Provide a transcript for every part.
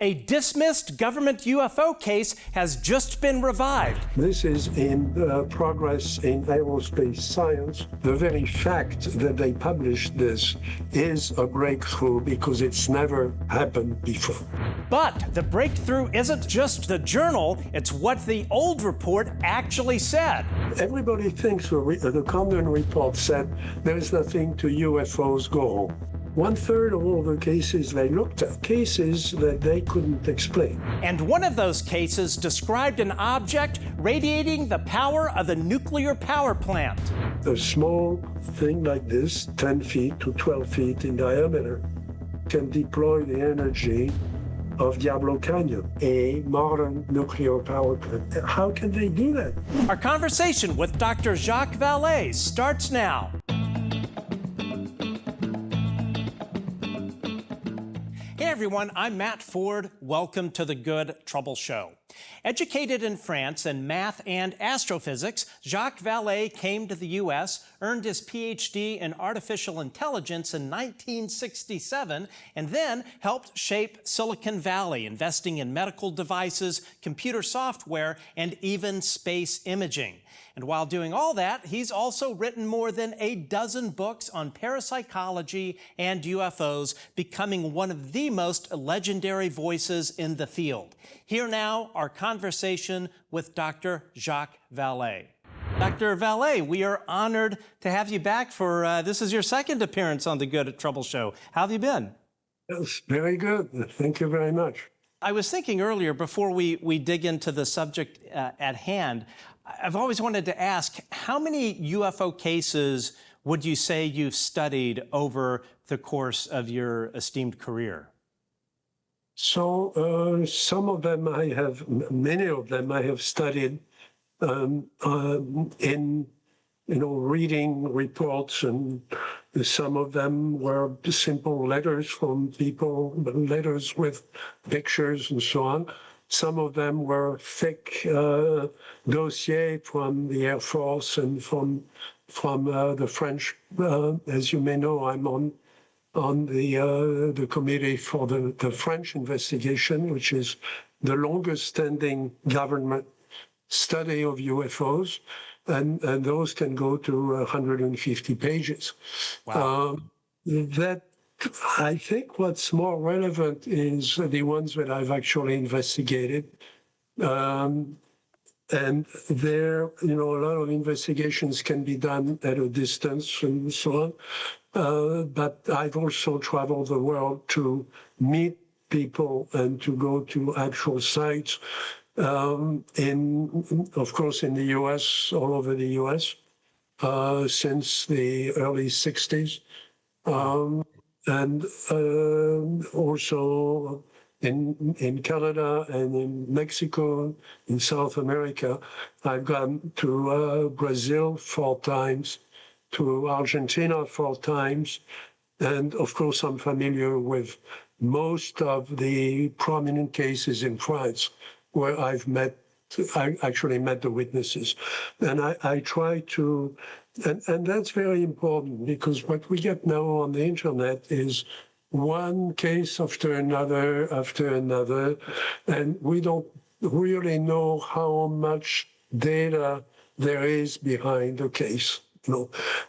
A dismissed government UFO case has just been revived. This is in progress in Aerospace Science. The very fact that they published this is a breakthrough because it's never happened before. But the breakthrough isn't just the journal, it's what the old report actually said. Everybody thinks the Condon Report said there is nothing to UFOs, go home. 1/3 of all the cases they looked at, cases that they couldn't explain. And one of those cases described an object radiating the power of a nuclear power plant. A small thing like this, 10 feet to 12 feet in diameter, can deploy the energy of Diablo Canyon, a modern nuclear power plant. How can they do that? Our conversation with Dr. Jacques Vallée starts now. Hey everyone, I'm Matt Ford. Welcome to the Good Trouble Show. Educated in France in math and astrophysics, Jacques Vallée came to the U.S., earned his Ph.D. in artificial intelligence in 1967, and then helped shape Silicon Valley, investing in medical devices, computer software, and even space imaging. And while doing all that, he's also written more than a dozen books on parapsychology and UFOs, becoming one of the most legendary voices in the field. Here now, our conversation with Dr. Jacques Vallée. Dr. Vallée, we are honored to have you back for, this is your second appearance on the Good Trouble Show. How have you been? Yes, very good. Thank you very much. I was thinking earlier, before we dig into the subject at hand, I've always wanted to ask, how many UFO cases would you say you've studied over the course of your esteemed career? So some of them many of them I have studied in, reading reports, and some of them were simple letters from people, letters with pictures and so on. Some of them were thick dossiers from the Air Force and from the French. As you may know, I'm on the committee for the French investigation, which is the longest standing government study of UFOs, and those can go to 150 pages. Wow. I think what's more relevant is the ones that I've actually investigated. And there, a lot of investigations can be done at a distance and so on. But I've also traveled the world to meet people and to go to actual sites, of course, in the U.S., all over the U.S., since the early 60s. And also in Canada and in Mexico, in South America. I've gone to Brazil 4 times, to Argentina 4 times, and of course I'm familiar with most of the prominent cases in France where I actually met the witnesses. And I try to, and that's very important, because what we get now on the internet is one case after another, and we don't really know how much data there is behind the case.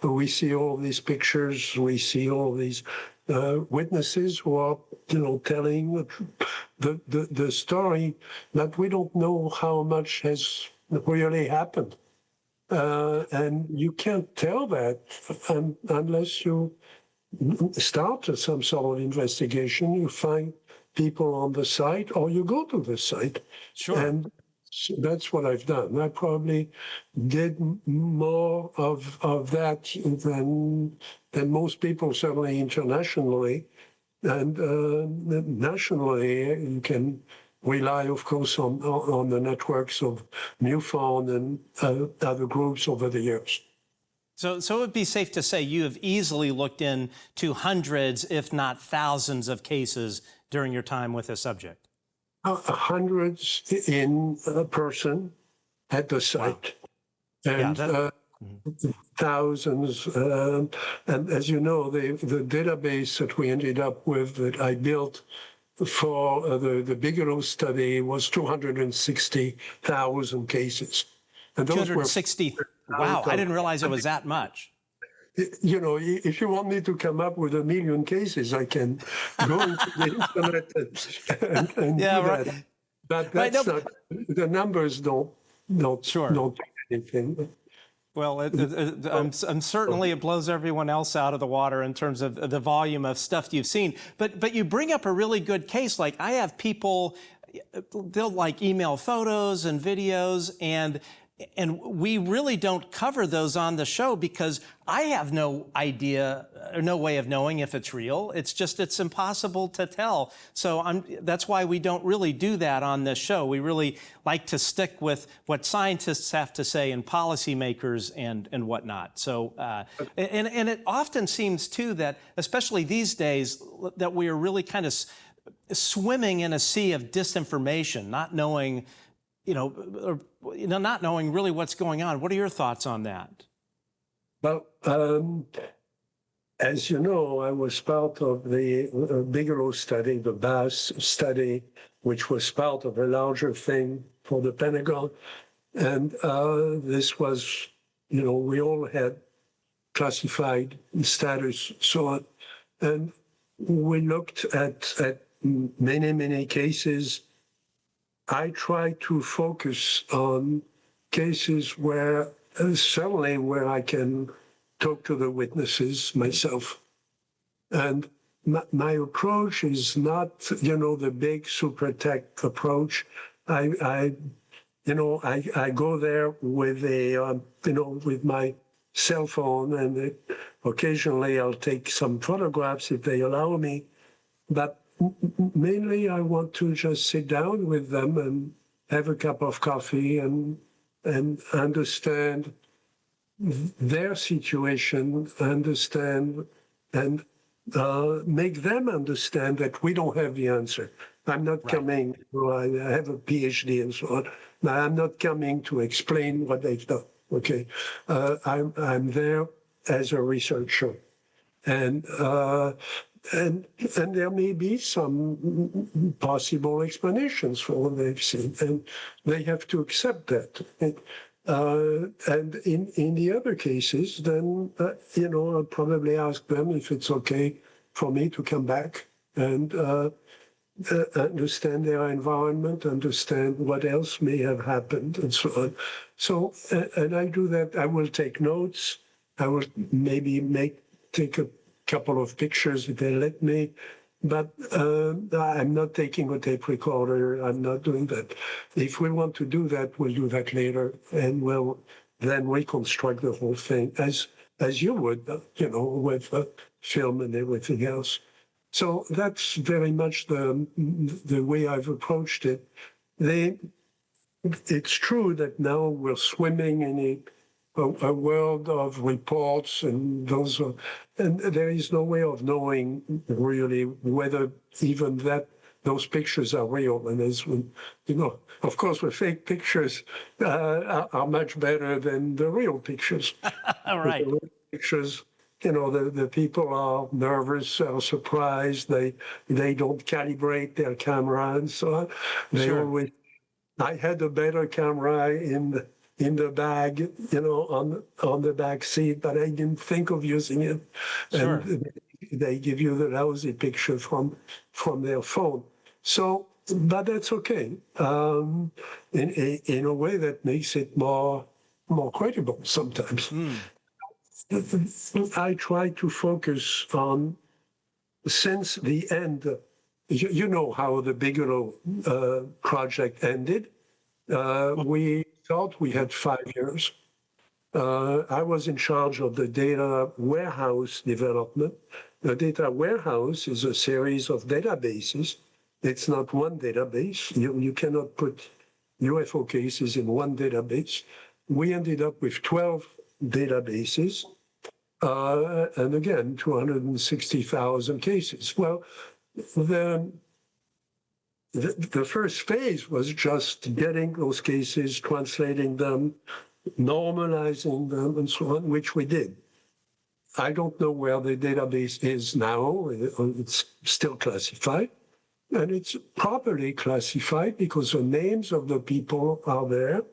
We see all these pictures, we see all these witnesses who are, telling the story, but we don't know how much has really happened. And you can't tell that unless you start some sort of investigation. You find people on the site, or you go to the site. Sure. And that's what I've done. I probably did more of that than most people, certainly internationally. And nationally, you can rely, of course, on the networks of MUFON and other groups over the years. So it would be safe to say you have easily looked into hundreds, if not thousands, of cases during your time with the subject. Hundreds in person at the site. Wow. And yeah, thousands. And as you know, the database that we ended up with, that I built for the Bigelow study was 260,000 cases. And those were 260. Wow, I didn't realize it was that much. You know, if you want me to come up with 1 million cases, I can go into the internet and Yeah, do right. that. But Right, that's no, not, the numbers don't sure. do anything. Well, I'm certainly it blows everyone else out of the water in terms of the volume of stuff you've seen. But you bring up a really good case. Like I have people, they'll like email photos and videos, and we really don't cover those on the show because I have no idea or no way of knowing if it's real. It's impossible to tell. So that's why we don't really do that on this show. We really like to stick with what scientists have to say and policymakers and whatnot. So, and it often seems too that, especially these days, that we are really kind of swimming in a sea of disinformation, not knowing, not knowing really what's going on. What are your thoughts on that? Well, as you know, I was part of the Bigelow study, the BAS study, which was part of a larger thing for the Pentagon. And this was, we all had classified status, so on. And we looked at many, many cases. I try to focus on cases where, certainly where I can talk to the witnesses myself. And my approach is not, the big super tech approach. I go there with with my cell phone, and occasionally I'll take some photographs if they allow me. But mainly I want to just sit down with them and have a cup of coffee and understand their situation, understand and make them understand that we don't have the answer. I'm not coming, I have a PhD and so on. I'm not coming to explain what they've done, okay? I'm there as a researcher. And there may be some possible explanations for what they've seen, and they have to accept that. And in the other cases, then, I'll probably ask them if it's okay for me to come back and understand their environment, understand what else may have happened, and so on. So, and I do that. I will take notes. I will maybe take a couple of pictures if they let me, but I'm not taking a tape recorder. I'm not doing that. If we want to do that, we'll do that later, and we'll then reconstruct the whole thing as you would, with film and everything else. So that's very much the way I've approached it. It's true that now we're swimming in a world of reports, and and there is no way of knowing really whether even those pictures are real. And as of course, the fake pictures are much better than the real pictures. All right. The real pictures, the people are nervous or surprised. They don't calibrate their camera and so on. Sure. I had a better camera in the bag, on the back seat, but I didn't think of using it. Sure. And they give you the lousy picture from their phone. So, but that's okay. In a way that makes it more credible sometimes. I try to focus on, since the end, you know how the Bigelow project ended. We thought we had 5 years. I was in charge of the data warehouse development. The data warehouse is a series of databases. It's not one database. You cannot put UFO cases in one database. We ended up with 12 databases, and again, 260,000 cases. Well, the first phase was just getting those cases, translating them, normalizing them, and so on, which we did. I don't know where the database is now. It's still classified. and it's properly classified because the names of the people are there,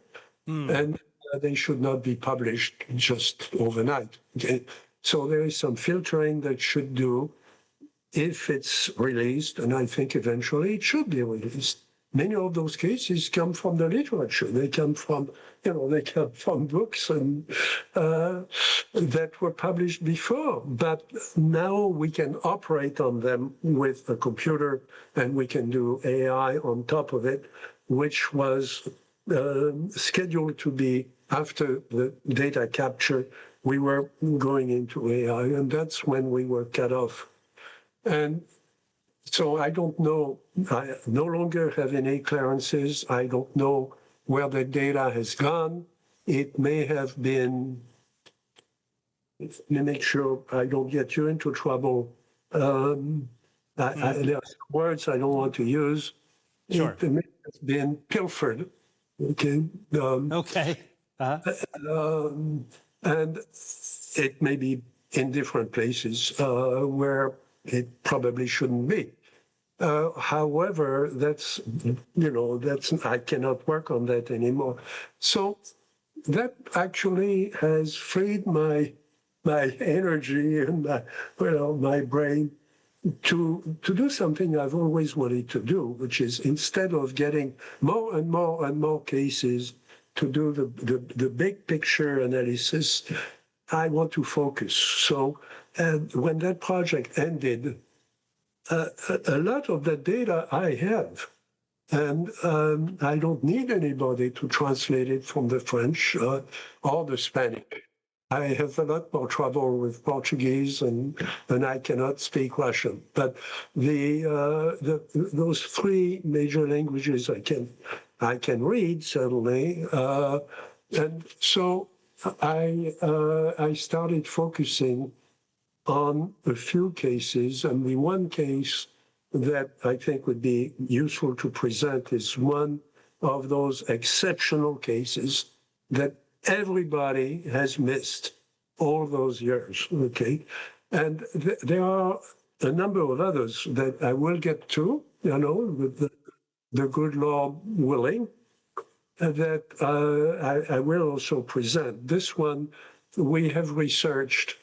and they should not be published just overnight. Okay? So there is some filtering that should do if it's released, and I think eventually it should be released. Many of those cases come from the literature. They come from, they come from books and that were published before. But now we can operate on them with a computer, and we can do AI on top of it, which was scheduled to be after the data capture. We were going into AI, and that's when we were cut off. And so I don't know, I no longer have any clearances. I don't know where the data has gone. It may have been, let me make sure I don't get you into trouble. There are some words I don't want to use. Sure. It may have been pilfered, okay? Okay. And it may be in different places where it probably shouldn't be. However, that's I cannot work on that anymore. So that actually has freed my energy and my brain to do something I've always wanted to do, which is instead of getting more and more and more cases to do the big picture analysis, I want to focus. So when that project ended, a lot of the data I have, and I don't need anybody to translate it from the French or the Spanish. I have a lot more trouble with Portuguese, and I cannot speak Russian. But those three major languages I can read, certainly. And so I started focusing on a few cases, and the one case that I think would be useful to present is one of those exceptional cases that everybody has missed all those years, okay? And there are a number of others that I will get to, with the good Lord willing, that I will also present. This one we have researched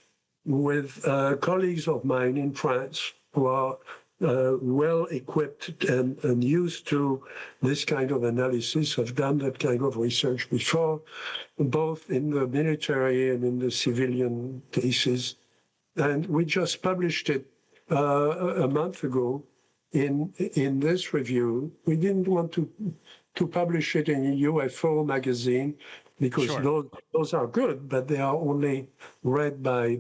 with colleagues of mine in France who are well equipped and used to this kind of analysis, have done that kind of research before, both in the military and in the civilian cases. And we just published it a month ago in this review. We didn't want to publish it in a UFO magazine because Sure. those are good, but they are only read by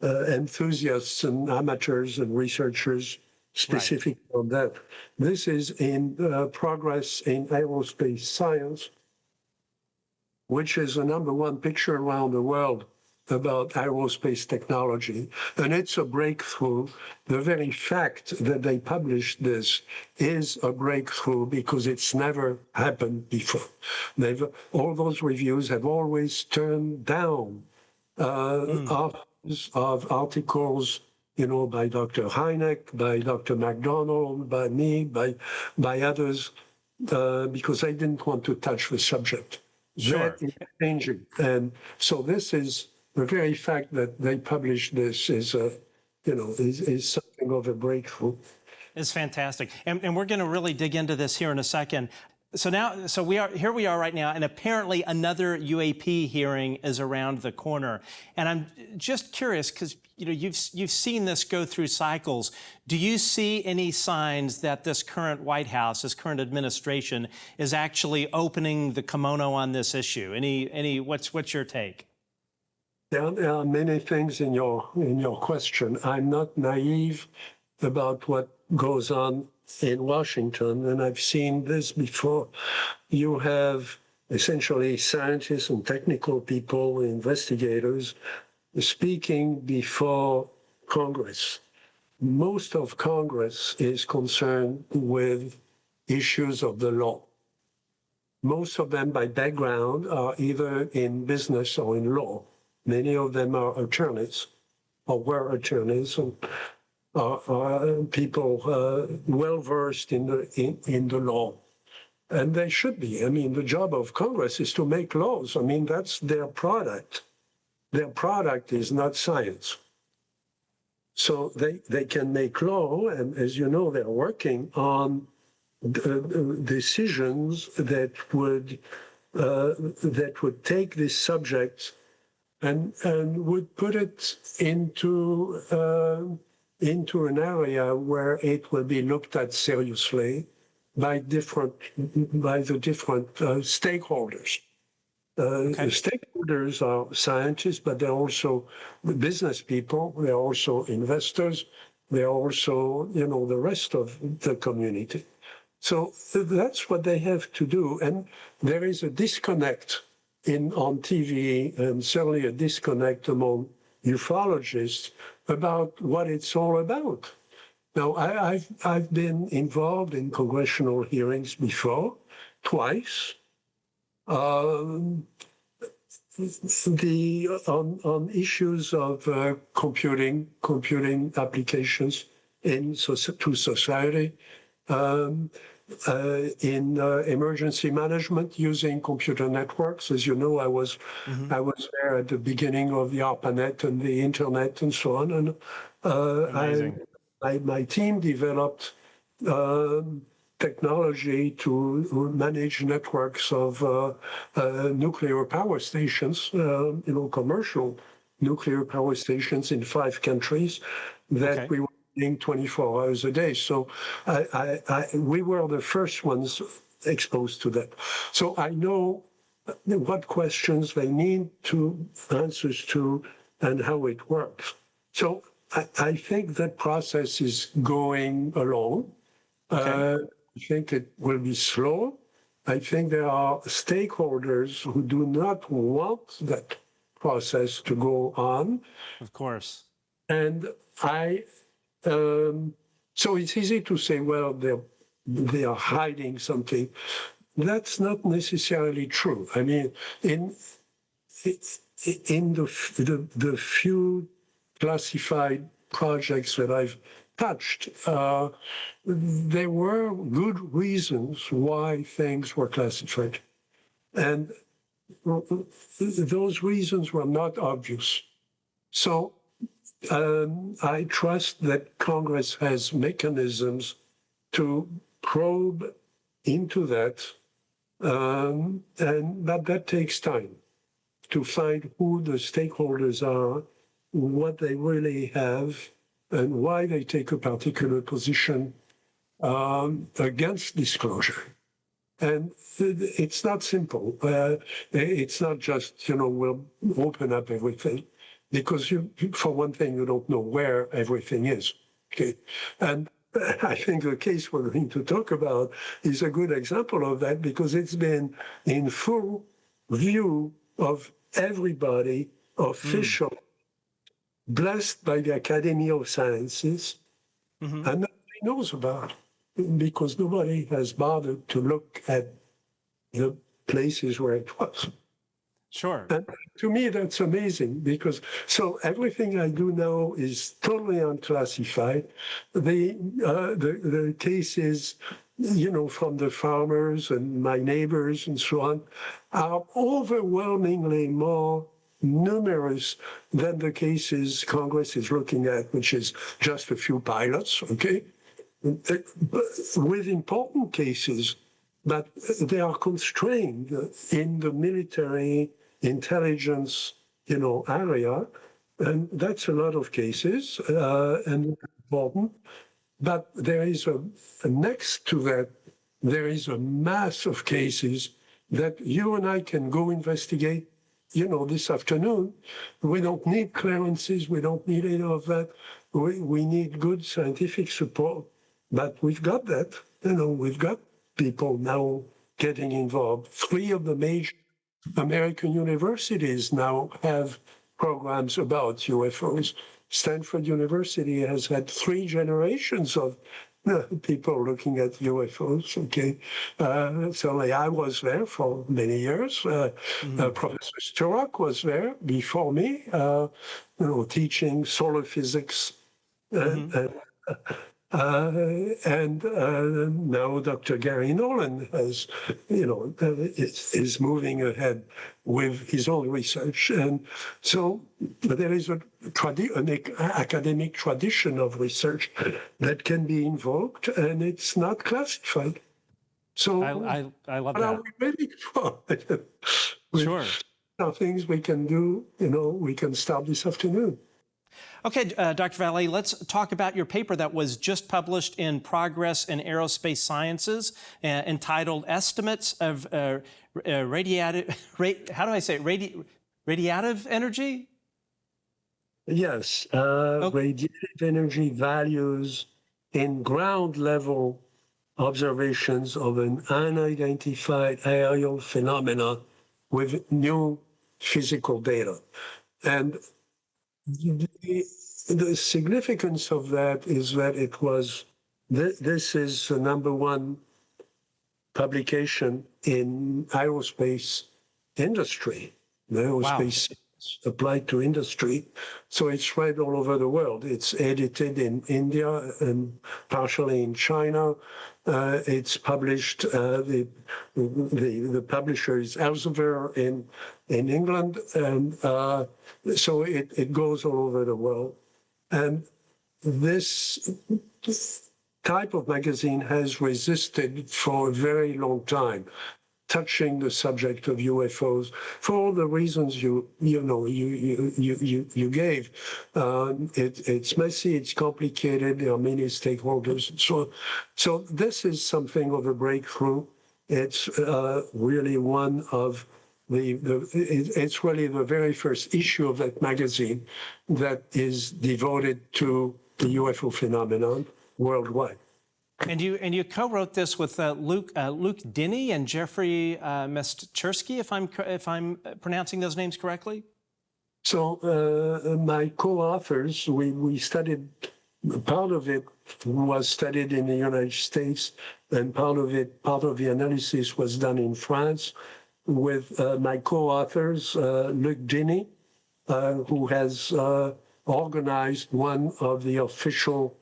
enthusiasts and amateurs and researchers specific on that. This is in Progress in Aerospace Science, which is the #1 picture around the world about aerospace technology. And it's a breakthrough. The very fact that they published this is a breakthrough because it's never happened before. All those reviews have always turned down of articles, by Dr. Hynek, by Dr. McDonald, by me, by others, because I didn't want to touch the subject. Sure. That is changing. And so this is the very fact that they published this is something of a breakthrough. It's fantastic. And we're going to really dig into this here in a second. So we are right now, and apparently another UAP hearing is around the corner. And I'm just curious, because you've seen this go through cycles. Do you see any signs that this current White House, this current administration, is actually opening the kimono on this issue? What's your take? There are many things in your question. I'm not naive about what goes on in Washington, and I've seen this before. You have essentially scientists and technical people, investigators, speaking before Congress. Most of Congress is concerned with issues of the law. Most of them, by background, are either in business or in law. Many of them are attorneys or were attorneys. are people well-versed in the law. And they should be. I mean, the job of Congress is to make laws. I mean, that's their product. Their product is not science. So they can make law, and as you know, they're working on decisions that would take this subject and would put it into an area where it will be looked at seriously by the different stakeholders. Okay. The stakeholders are scientists, but they're also business people. They're also investors. They're also, the rest of the community. So that's what they have to do. And there is a disconnect on TV, and certainly a disconnect among ufologists about what it's all about. Now, I've been involved in congressional hearings before, twice. On issues of computing applications to society, in emergency management using computer networks. As you know, I was there at the beginning of the ARPANET and the internet and so on. And my team developed technology to manage networks of nuclear power stations, commercial nuclear power stations in 5 countries that we were running 24 hours a day. So we were the first ones exposed to that. So I know what questions they need answers to and how it works. So I think that process is going along. I think it will be slow. I think there are stakeholders who do not want that process to go on. Of course. And so it's easy to say, well, they are hiding something. That's not necessarily true. I mean, in the few classified projects that I've touched, there were good reasons why things were classified. And those reasons were not obvious. So I trust that Congress has mechanisms to probe into that, but that takes time to find who the stakeholders are, what they really have, and why they take a particular position against disclosure. And it's not simple. It's not just, we'll open up everything, because for one thing, you don't know where everything is. Okay, and I think the case we're going to talk about is a good example of that, because it's been in full view of everybody, official, blessed by the Academy of Sciences, and nobody knows about it, because nobody has bothered to look at the places where it was. Sure. And to me, that's amazing, because so everything I do now is totally unclassified. The cases, from the farmers and my neighbors and so on, are overwhelmingly more numerous than the cases Congress is looking at, which is just a few pilots, okay? With important cases, but they are constrained in the military intelligence, area, and that's a lot of cases and important. But there is next to that, there is a mass of cases that you and I can go investigate, this afternoon. We don't need clearances. We don't need any of that. We need good scientific support, but we've got that. We've got people now getting involved. 3 of the major American universities now have programs about UFOs. Stanford University has had 3 generations of people looking at UFOs. Okay, so I was there for many years. Professor Sturrock was there before me, teaching solar physics Now Dr. Gary Nolan has, is moving ahead with his own research. And so there is an academic tradition of research that can be invoked, and it's not classified. So I love what are that. we waiting for? Sure. Some things we can do, we can start this afternoon. Okay, Dr. Vallée, let's talk about your paper that was just published in Progress in Aerospace Sciences, entitled Estimates of Radiative Energy? Yes, radiative energy values in ground level observations of an unidentified aerial phenomena with new physical data. And the significance of that is that this is the #1 publication in aerospace industry, aerospace applied to industry. So it's read all over the world. It's edited in India and partially in China. It's published, the publisher is Elsevier in England. And so it goes all over the world. And this type of magazine has resisted for a very long time touching the subject of UFOs for all the reasons you gave. It's messy, it's complicated, there are many stakeholders. So this is something of a breakthrough. It's really one of it's really the very first issue of that magazine that is devoted to the UFO phenomenon worldwide. And you co-wrote this with Luke Dini and Geoffrey Mestchersky, if I'm pronouncing those names correctly. So my co-authors, we studied, part of it was studied in the United States, and part of the analysis was done in France with my co-authors, Luc Dini, who has organized one of the official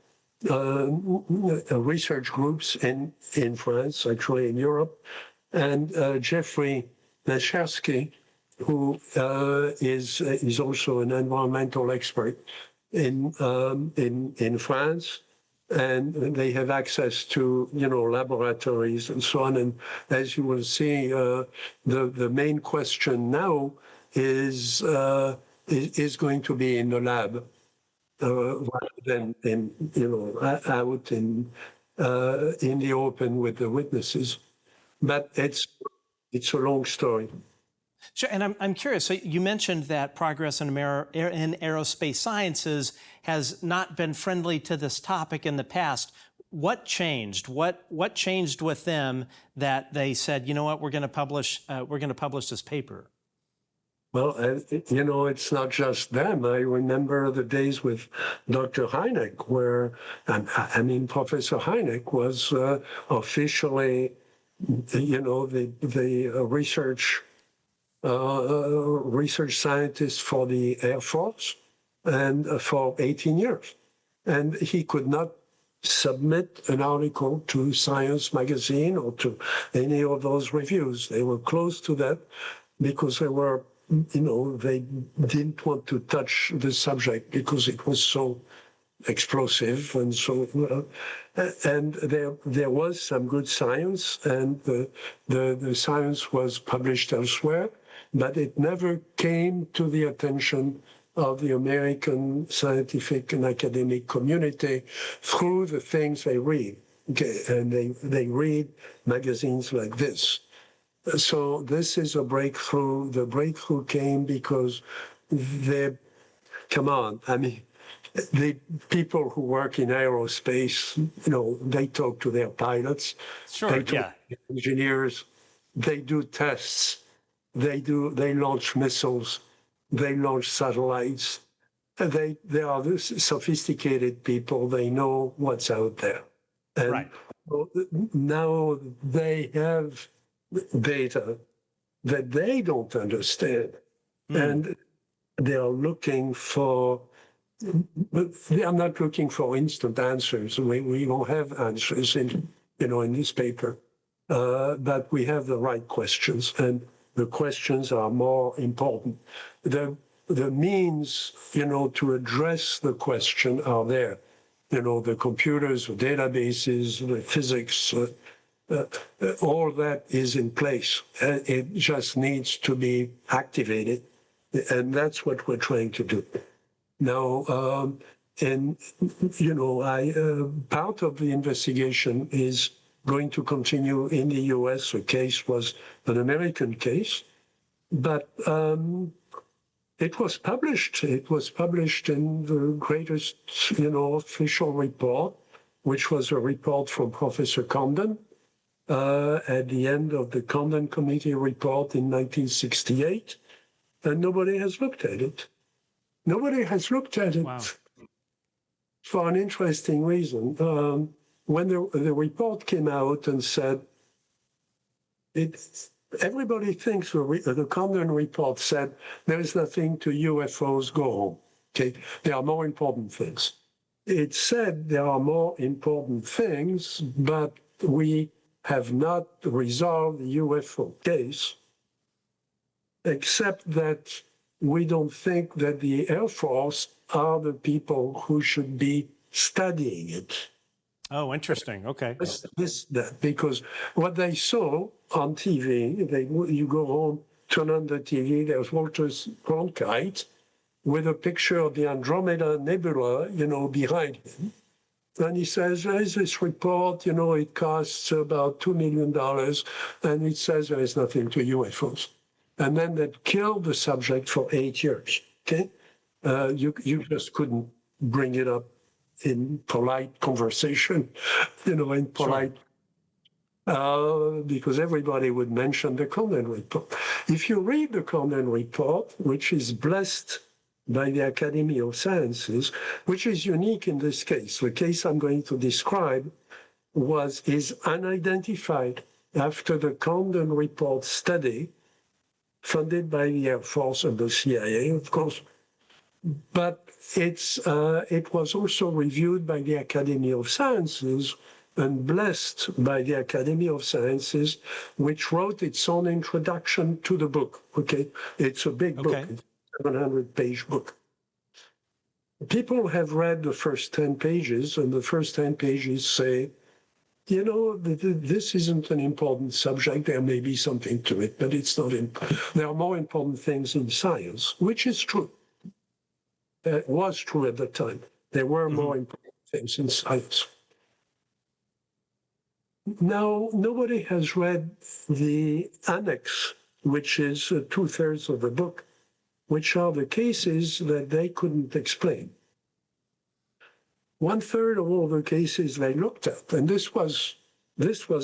research groups in France, actually in Europe, and Geoffrey Mestchersky, who is also an environmental expert in France, and they have access to laboratories and so on. And as you will see, the main question now is going to be in the lab. Rather than out in the open with the witnesses, but it's a long story. Sure, and I'm curious. So you mentioned that Progress in Aerospace Sciences has not been friendly to this topic in the past. What changed? What changed with them that they said, you know what, we're going to publish this paper? Well, it's not just them. I remember the days with Dr. Hynek, where, Professor Hynek was officially, the research scientist for the Air Force, and for 18 years. And he could not submit an article to Science magazine or to any of those reviews. They were close to that because they were, they didn't want to touch the subject because it was so explosive and so, and there was some good science, and the science was published elsewhere, but it never came to the attention of the American scientific and academic community through the things they read. Okay, and they read magazines like this. So this is a breakthrough. The breakthrough came because the people who work in aerospace, they talk to their pilots, sure, they talk to engineers, they do tests, they launch missiles, they launch satellites. They are sophisticated people. They know what's out there. And right. Now they have data that they don't understand. And they are looking for but they are not looking for instant answers. We don't have answers in this paper, but we have the right questions, and the questions are more important. The means, to address the question are there. The computers, the databases, the physics, all that is in place. It just needs to be activated, and that's what we're trying to do. Now, part of the investigation is going to continue in the U.S. The case was an American case, but it was published. It was published in the greatest, official report, which was a report from Professor Condon at the end of the Condon Committee report in 1968, and nobody has looked at it. Nobody has looked at it. Wow. For an interesting reason. When the report came out and said, everybody thinks the Condon report said there is nothing to UFOs, go home. Okay, there are more important things. It said there are more important things, but we have not resolved the UFO case, except that we don't think that the Air Force are the people who should be studying it. Oh, interesting. Okay. Because what they saw on TV, you go home, turn on the TV, there's Walter Cronkite with a picture of the Andromeda Nebula, behind him. And he says, there's this report, it costs about $2 million, and it says there is nothing to UFOs. And then that killed the subject for 8 years, okay? You just couldn't bring it up in polite conversation, in polite, because everybody would mention the Condon Report. If you read the Condon Report, which is blessed by the Academy of Sciences, which is unique in this case, the case I'm going to describe is unidentified after the Condon Report study, funded by the Air Force and the CIA, of course, but it was also reviewed by the Academy of Sciences and blessed by the Academy of Sciences, which wrote its own introduction to the book. Okay, it's a big book, it's a 700-page book. People have read the first 10 pages, and the first 10 pages say, this isn't an important subject. There may be something to it, but it's not. There are more important things in science, which is true. It was true at the time. There were more important things in science. Now, nobody has read the annex, which is 2/3 of the book, which are the cases that they couldn't explain. 1/3 of all the cases they looked at, and this was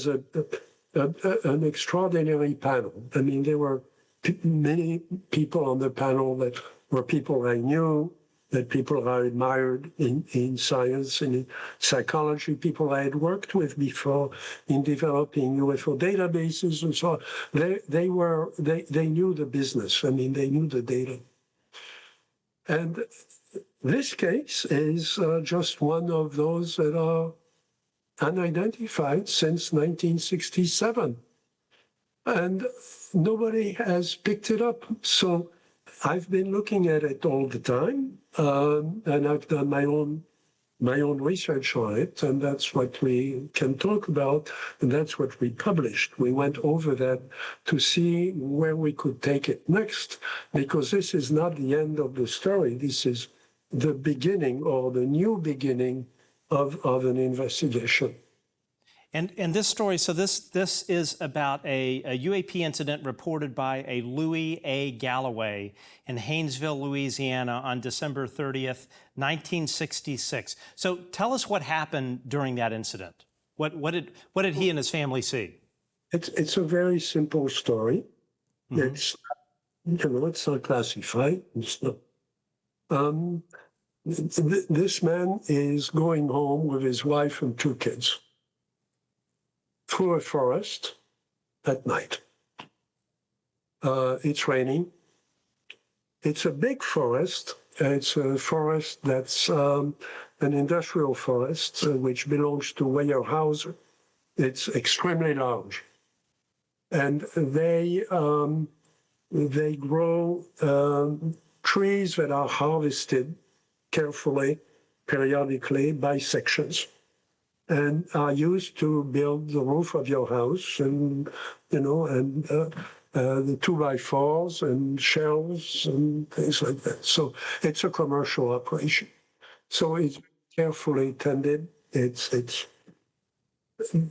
an extraordinary panel. I mean, there were many people on the panel that were people I knew, that people I admired in science and in psychology, people I had worked with before in developing UFO databases and so on. They knew the business. I mean, they knew the data. And this case is just one of those that are unidentified since 1967. And nobody has picked it up. So I've been looking at it all the time, and I've done my own research on it, and that's what we can talk about, and that's what we published. We went over that to see where we could take it next, because this is not the end of the story. This is the beginning or the new beginning of an investigation. And this story, so this is about a UAP incident reported by a Louis A. Galloway in Haynesville, Louisiana on December 30th, 1966. So tell us what happened during that incident. What did he and his family see? It's a very simple story. It's, it's not classified. It's not. This man is going home with his wife and 2 kids through a forest at night. It's raining. It's a big forest. It's a forest that's an industrial forest, which belongs to Weyerhaeuser. It's extremely large. And they grow trees that are harvested carefully, periodically, by sections, and are used to build the roof of your house, and the 2x4s and shelves and things like that. So it's a commercial operation. So it's carefully tended.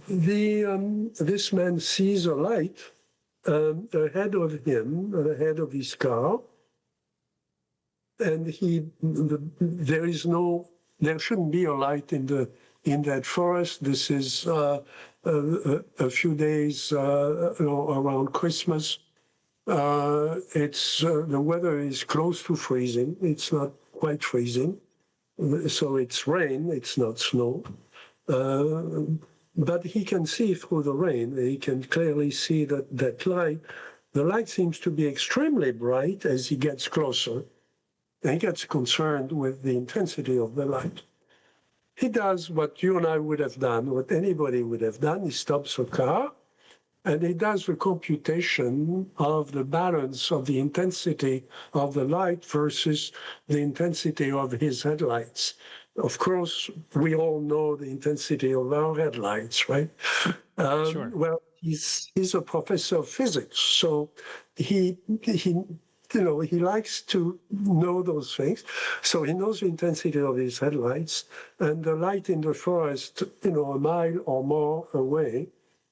This man sees a light ahead of him, ahead of his car, and there shouldn't be a light in that forest. This is a few days around Christmas. The weather is close to freezing. It's not quite freezing, so it's rain. It's not snow, but he can see through the rain. He can clearly see that light. The light seems to be extremely bright as he gets closer. And he gets concerned with the intensity of the light. He does what you and I would have done, what anybody would have done. He stops a car, and he does the computation of the balance of the intensity of the light versus the intensity of his headlights. Of course, we all know the intensity of our headlights, right? Sure. Well, he's a professor of physics, so he likes to know those things. So he knows the intensity of his headlights, and the light in the forest, a mile or more away,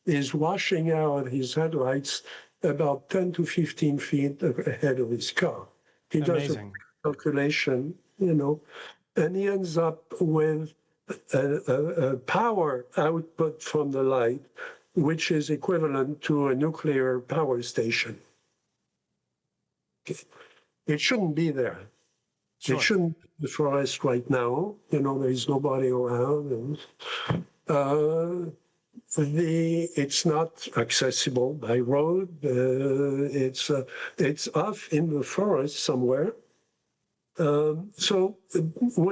is washing out his headlights about 10 to 15 feet ahead of his car. He does a calculation, and he ends up with a power output from the light, which is equivalent to a nuclear power station. It shouldn't be there. Sure. It shouldn't be the forest right now. There's nobody around. And it's not accessible by road. It's off in the forest somewhere. So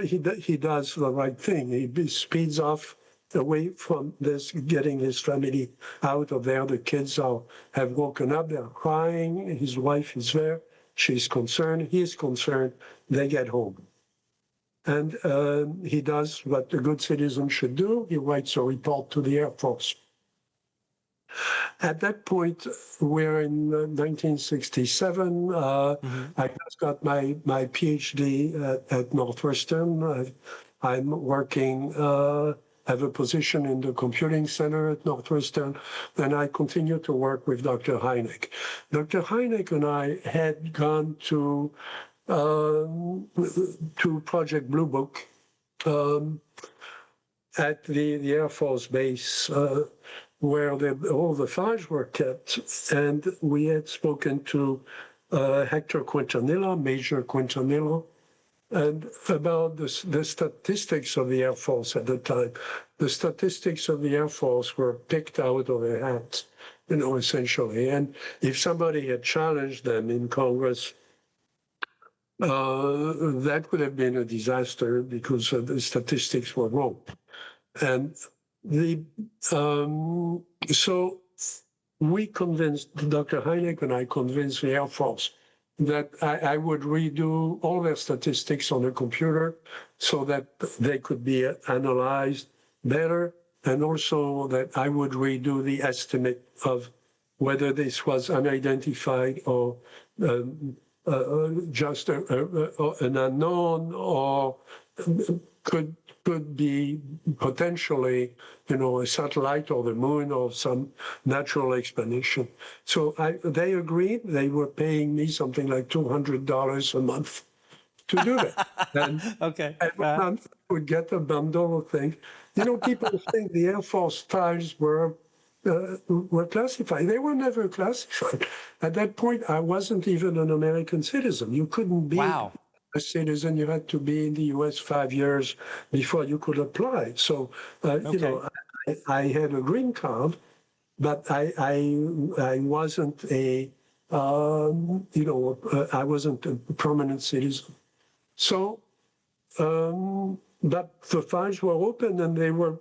he does the right thing. He speeds off away from this, getting his family out of there. The kids have woken up. They're crying. His wife is there. She's concerned. He's concerned. They get home. And he does what a good citizen should do. He writes a report to the Air Force. At that point, we're in 1967. I just got my PhD at Northwestern. I'm working, have a position in the computing center at Northwestern, and I continue to work with Dr. Hynek. Dr. Hynek and I had gone to Project Blue Book at the Air Force Base, where all the files were kept, and we had spoken to Hector Quintanilla, Major Quintanilla, and about the statistics of the Air Force at the time. The statistics of the Air Force were picked out of a hat, essentially. And if somebody had challenged them in Congress, that would have been a disaster because the statistics were wrong. And so we convinced, Dr. Hynek and I convinced the Air Force that I would redo all their statistics on a computer so that they could be analyzed better, and also that I would redo the estimate of whether this was unidentified or just an unknown, or could be potentially, a satellite or the moon or some natural explanation. So they agreed. They were paying me something like $200 a month to do that. And every month I would get a bundle of things. People think the Air Force files were classified. They were never classified. At that point, I wasn't even an American citizen. You couldn't be a citizen. You had to be in the U.S. 5 years before you could apply. So, I had a green card, but I wasn't I wasn't a permanent citizen. So, but the files were open and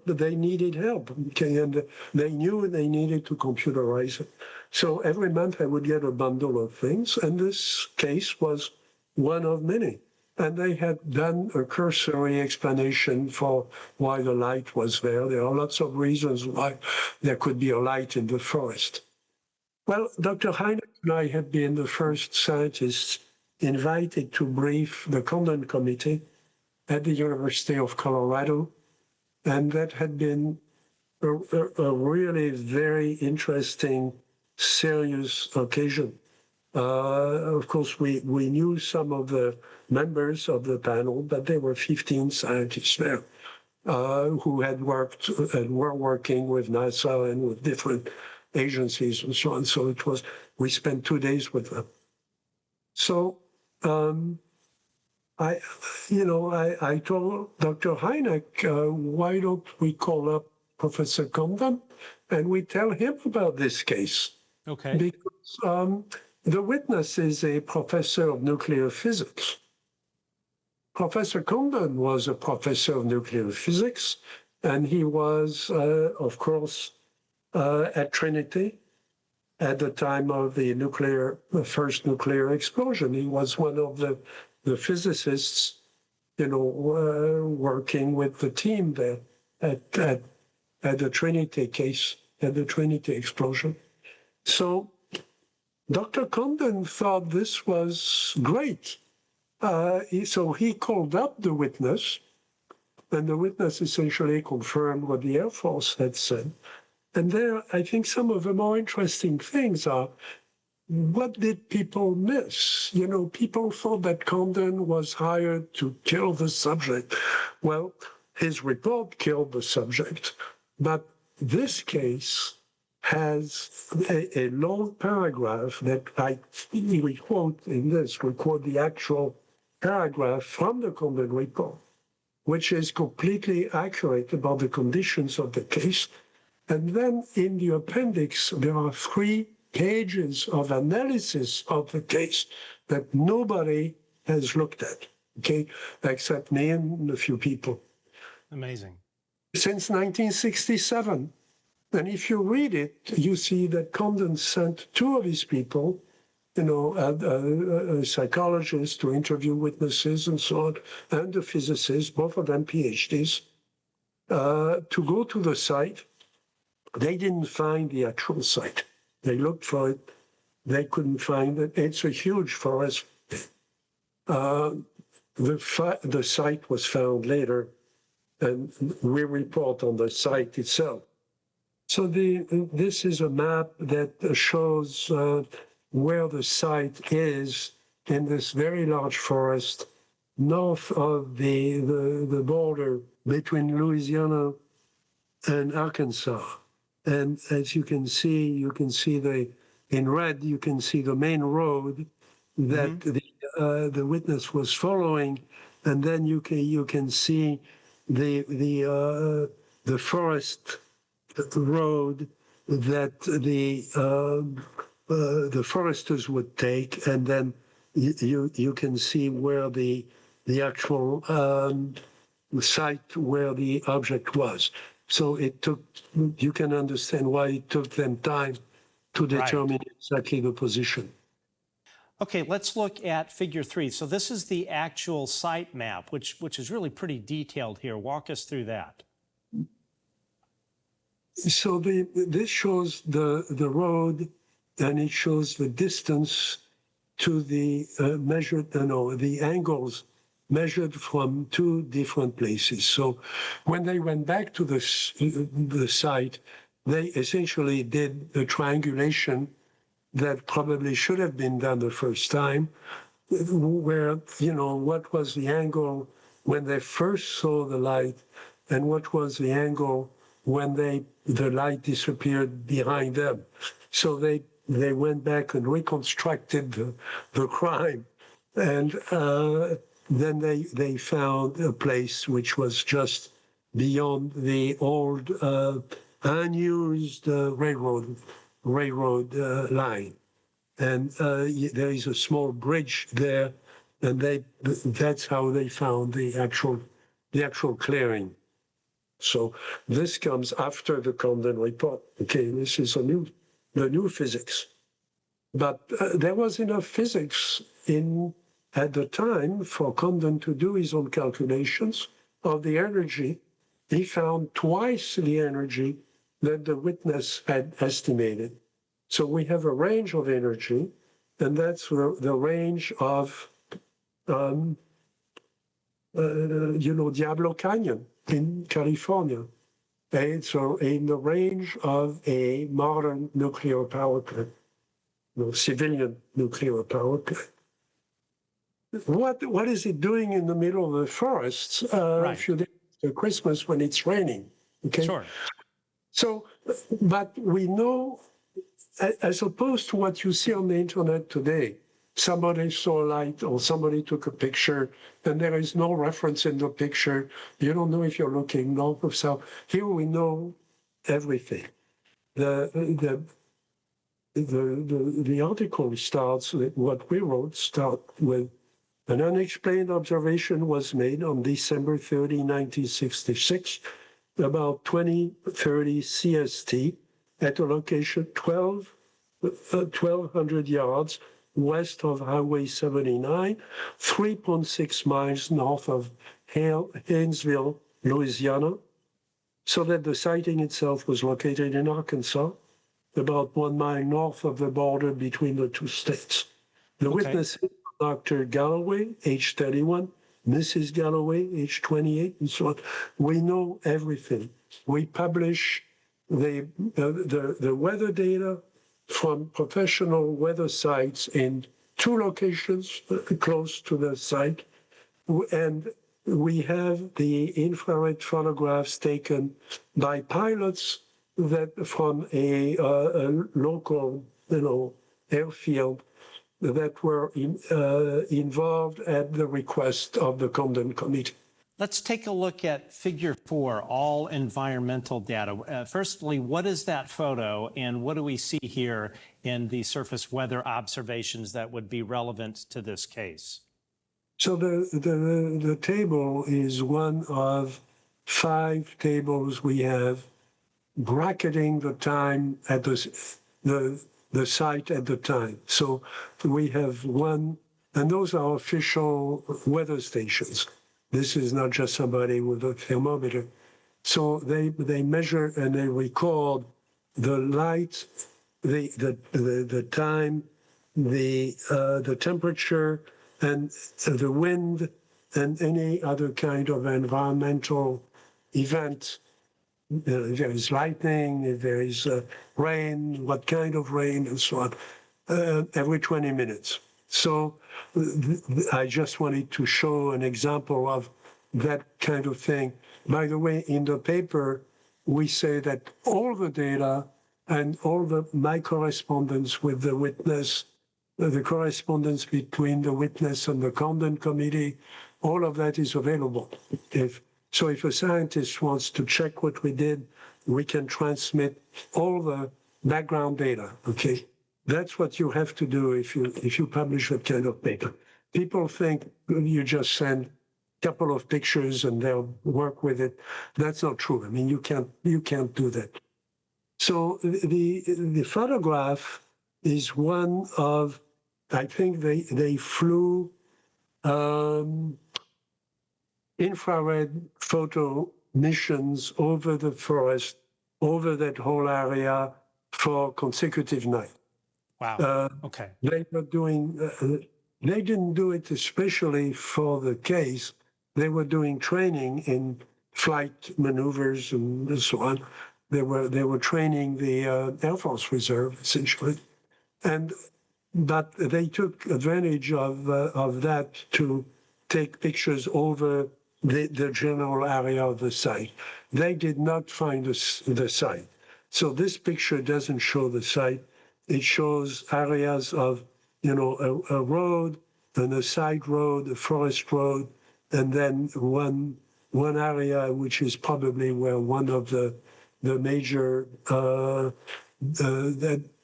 they needed help. Okay, and they knew they needed to computerize it. So every month I would get a bundle of things, and this case was one of many. And they had done a cursory explanation for why the light was there. There are lots of reasons why there could be a light in the forest. Well, Dr. Hynek and I had been the first scientists invited to brief the Condon Committee at the University of Colorado, and that had been a really very interesting, serious occasion. Of course, we knew some of the members of the panel, but there were 15 scientists there who had worked and were working with NASA and with different agencies and so on. So we spent 2 days with them. So I told Dr. Hynek, why don't we call up Professor Condon and we tell him about this case? Okay. Because the witness is a professor of nuclear physics. Professor Condon was a professor of nuclear physics, and he was, of course, at Trinity at the time of the first nuclear explosion. He was one of the physicists, working with the team there at the Trinity case, at the Trinity explosion. So Dr. Condon thought this was great. So he called up the witness, and the witness essentially confirmed what the Air Force had said. And there, I think some of the more interesting things are, what did people miss? People thought that Condon was hired to kill the subject. Well, his report killed the subject, but this case has a long paragraph that we quote in this. We quote the actual paragraph from the Condon Report, which is completely accurate about the conditions of the case. And then in the appendix, there are 3 pages of analysis of the case that nobody has looked at, okay, except me and a few people. Amazing. Since 1967. And if you read it, you see that Condon sent 2 of his people, a psychologist to interview witnesses and so on, and a physicist, both of them PhDs, to go to the site. They didn't find the actual site. They looked for it. They couldn't find it. It's a huge forest. The site was found later, and we report on the site itself. So this is a map that shows where the site is in this very large forest north of the border between Louisiana and Arkansas. And as you can see in red, you can see the main road that the witness was following, and then you can see the forest road that the foresters would take, and then you can see where the actual site where the object was. So you can understand why it took them time to determine exactly the position. Okay, let's look at figure 3. So this is the actual site map, which is really pretty detailed here. Walk us through that. So this shows the road, and it shows the distance to the the angles measured from 2 different places. So when they went back to the site, they essentially did the triangulation that probably should have been done the first time, where, what was the angle when they first saw the light, and what was the angle when the light disappeared behind them. So they went back and reconstructed the crime. And then they found a place which was just beyond the old unused railroad line. And there is a small bridge there and that's how they found the actual clearing. So this comes after the Condon Report. Okay, this is the new physics. But there was enough physics at the time for Condon to do his own calculations of the energy. He found twice the energy that the witness had estimated. So we have a range of energy, and that's the range of, Diablo Canyon in California. And so in the range of a modern nuclear power plant, civilian nuclear power plant. What is it doing in the middle of the forests Right. a few days after Christmas when it's raining? Okay. Sure. So, but we know, as opposed to what you see on the internet today, somebody saw a light or somebody took a picture and there is no reference in the picture. You don't know if you're looking north or south. Here we know everything. The article starts with what we wrote, start with an unexplained observation was made on December 30, 1966, about 2030 CST at a location 1,200 yards west of Highway 79, 3.6 miles north of Haynesville, Louisiana, so that the sighting itself was located in Arkansas, about 1 mile north of the border between the two states. The witnesses were Dr. Galloway, age 31, Mrs. Galloway, age 28, and so on. We know everything. We publish the weather data from professional weather sites in 2 locations close to the site, and we have the infrared photographs taken by pilots that from a local, airfield that were involved at the request of the Condon Committee. Let's take a look at Figure 4, all environmental data. Firstly, what is that photo, and what do we see here in the surface weather observations that would be relevant to this case? So the table is one of 5 tables we have bracketing the time at the site at the time. So we have one, and those are official weather stations. This is not just somebody with a thermometer. So they measure and they record the light, the time, the temperature, and the wind, and any other kind of environmental event. If there is lightning, if there is rain, what kind of rain, and so on, every 20 minutes. So I just wanted to show an example of that kind of thing. By the way, in the paper, we say that all the data and all my correspondence with the witness, the correspondence between the witness and the Condon Committee, all of that is available. If a scientist wants to check what we did, we can transmit all the background data, okay? That's what you have to do if you publish that kind of paper. People think you just send a couple of pictures and they'll work with it. That's not true. I mean, you can't do that. So the photograph is one of, I think they flew infrared photo missions over the forest, over that whole area for consecutive nights. Wow. Okay. They were doing, they didn't do it especially for the case. They were doing training in flight maneuvers and so on. They were training the Air Force Reserve, essentially. But they took advantage of that to take pictures over the general area of the site. They did not find the site. So this picture doesn't show the site. It shows areas of, a road and a side road, a forest road, and then one area which is probably where one of the major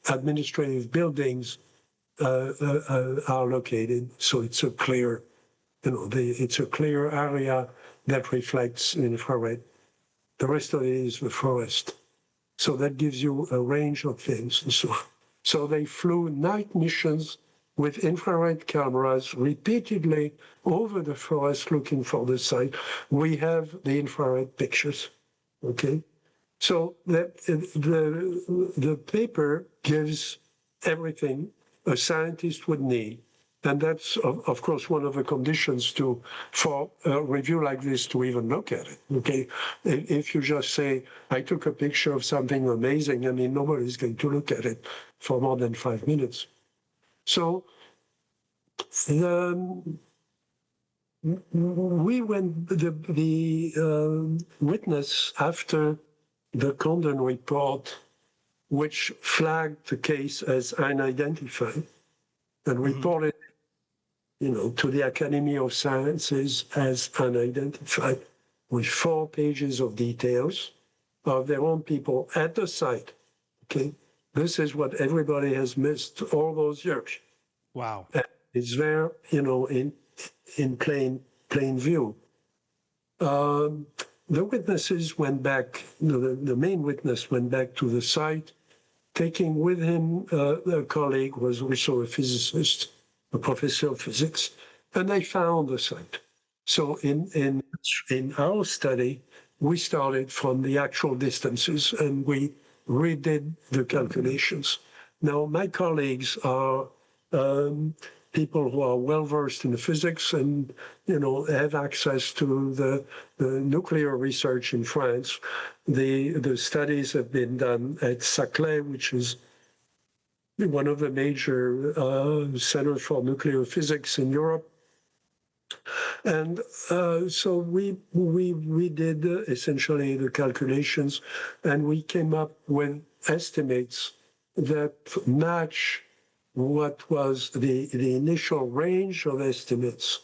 administrative buildings are located. So it's a clear, it's a clear area that reflects infrared. The rest of it is the forest. So that gives you a range of things. So they flew night missions with infrared cameras repeatedly over the forest looking for the site. We have the infrared pictures, okay? So the paper gives everything a scientist would need. And that's, of course, one of the conditions for a review like this to even look at it, okay? If you just say, I took a picture of something amazing, I mean, nobody's going to look at it for more than 5 minutes. So we went, the witness after the Condon Report, which flagged the case as unidentified and reported to the Academy of Sciences as unidentified, with 4 pages of details of their own people at the site. Okay, this is what everybody has missed all those years. Wow! And it's there, in plain view. The witnesses went back. The main witness went back to the site, taking with him a colleague who was also a physicist, a professor of physics, and they found the site. So in our study, we started from the actual distances and we redid the calculations. Now, my colleagues are people who are well-versed in physics and, have access to the nuclear research in France. The studies have been done at Saclay, which is one of the major centers for nuclear physics in Europe. And so we did essentially the calculations, and we came up with estimates that match what was the initial range of estimates.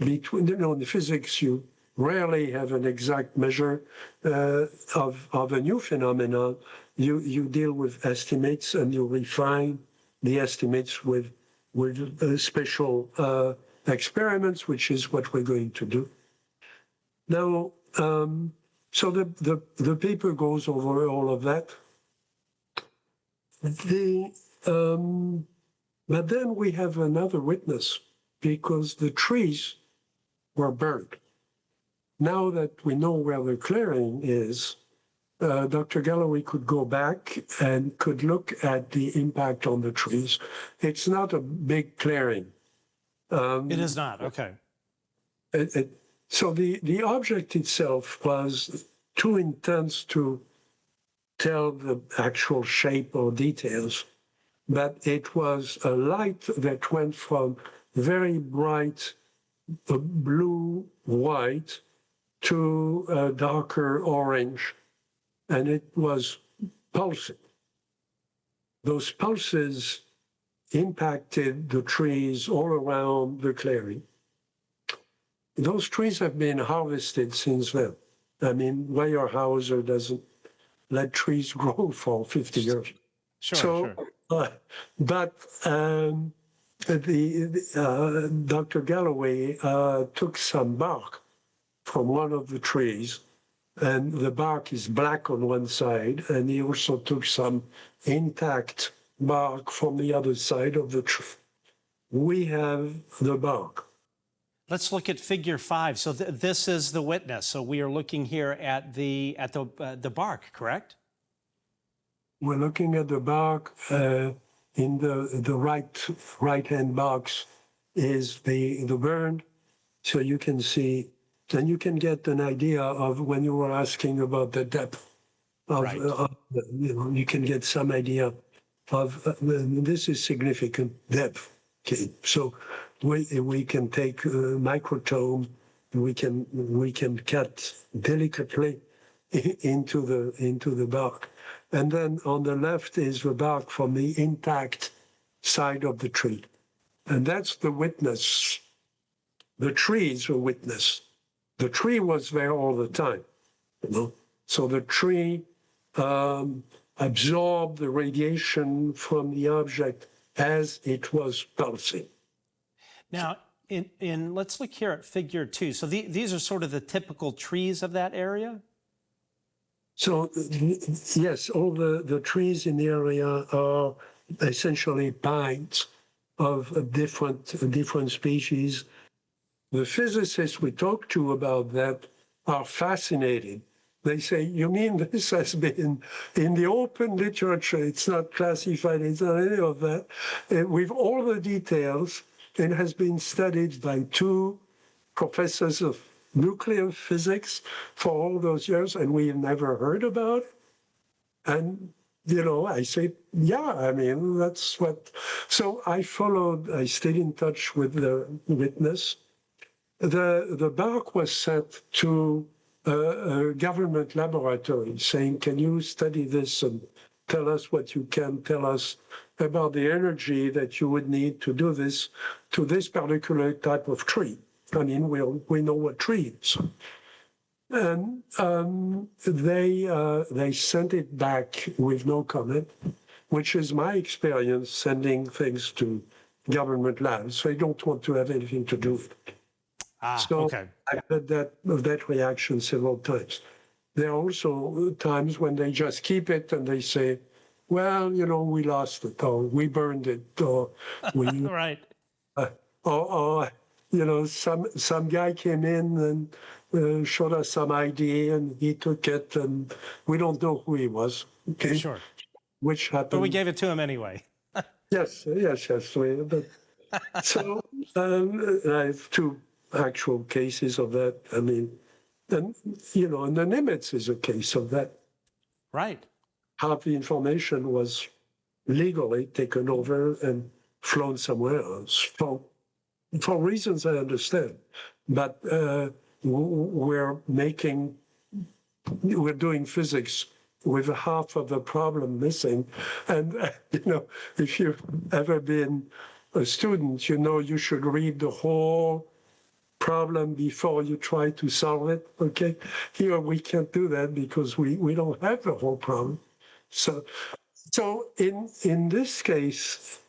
Between, in physics, you rarely have an exact measure of a new phenomenon. You deal with estimates and you refine the estimates with special experiments, which is what we're going to do. Now, so the paper goes over all of that. But then we have another witness, because the trees were burned. Now that we know where the clearing is, Dr. Galloway could go back and could look at the impact on the trees. It's not a big clearing. It is not, okay. So the object itself was too intense to tell the actual shape or details, but it was a light that went from very bright blue-white to a darker orange, and it was pulsing. Those pulses impacted the trees all around the clearing. Those trees have been harvested since then. I mean, Weyerhaeuser doesn't let trees grow for 50 years. Sure. But Dr. Galloway took some bark from one of the trees, and the bark is black on one side, and he also took some intact bark from the other side of the tree. We have the bark. Let's look at figure 5. So this is the witness. So we are looking here at the bark, correct? We're looking at the bark. In the right-hand box is the burn, so you can see, and you can get an idea of when you were asking about the depth of, right. You can get some idea of this is significant depth. Okay, so we can take microtome, we can cut delicately into the bark. And then on the left is the bark from the intact side of the tree. And that's the witness. The tree is a witness. The tree was there all the time. So the tree absorbed the radiation from the object as it was pulsing. Now, let's look here at figure 2. So these are sort of the typical trees of that area? So, yes, all the trees in the area are essentially pines of different species. The physicists we talk to about that are fascinated. They say, you mean this has been in the open literature, it's not classified, it's not any of that, with all the details, and has been studied by 2 professors of nuclear physics for all those years, and we've never heard about it. And, you know, I say, yeah, I mean, that's what. So I stayed in touch with the witness. The bark was sent to a government laboratory saying, can you study this and tell us what you can tell us about the energy that you would need to do this to this particular type of tree? I mean, we know what tree it is. And they sent it back with no comment, which is my experience sending things to government labs. They don't want to have anything to do with it. So okay. I've had that reaction several times. There are also times when they just keep it and they say, well, you know, we lost it, or we burned it, or we, right. or you know, some guy came in and showed us some ID, and he took it, and we don't know who he was. Okay, sure. Which happened. But we gave it to him anyway. yes. But, so I have 2 actual cases of that. I mean, and you know, and the Nimitz is a case of that. Right. How the information was legally taken over and flown somewhere else for reasons I understand. But we're doing physics with half of the problem missing. And, you know, if you've ever been a student, you know you should read the whole problem before you try to solve it, okay? Here we can't do that because we don't have the whole problem. So in this case,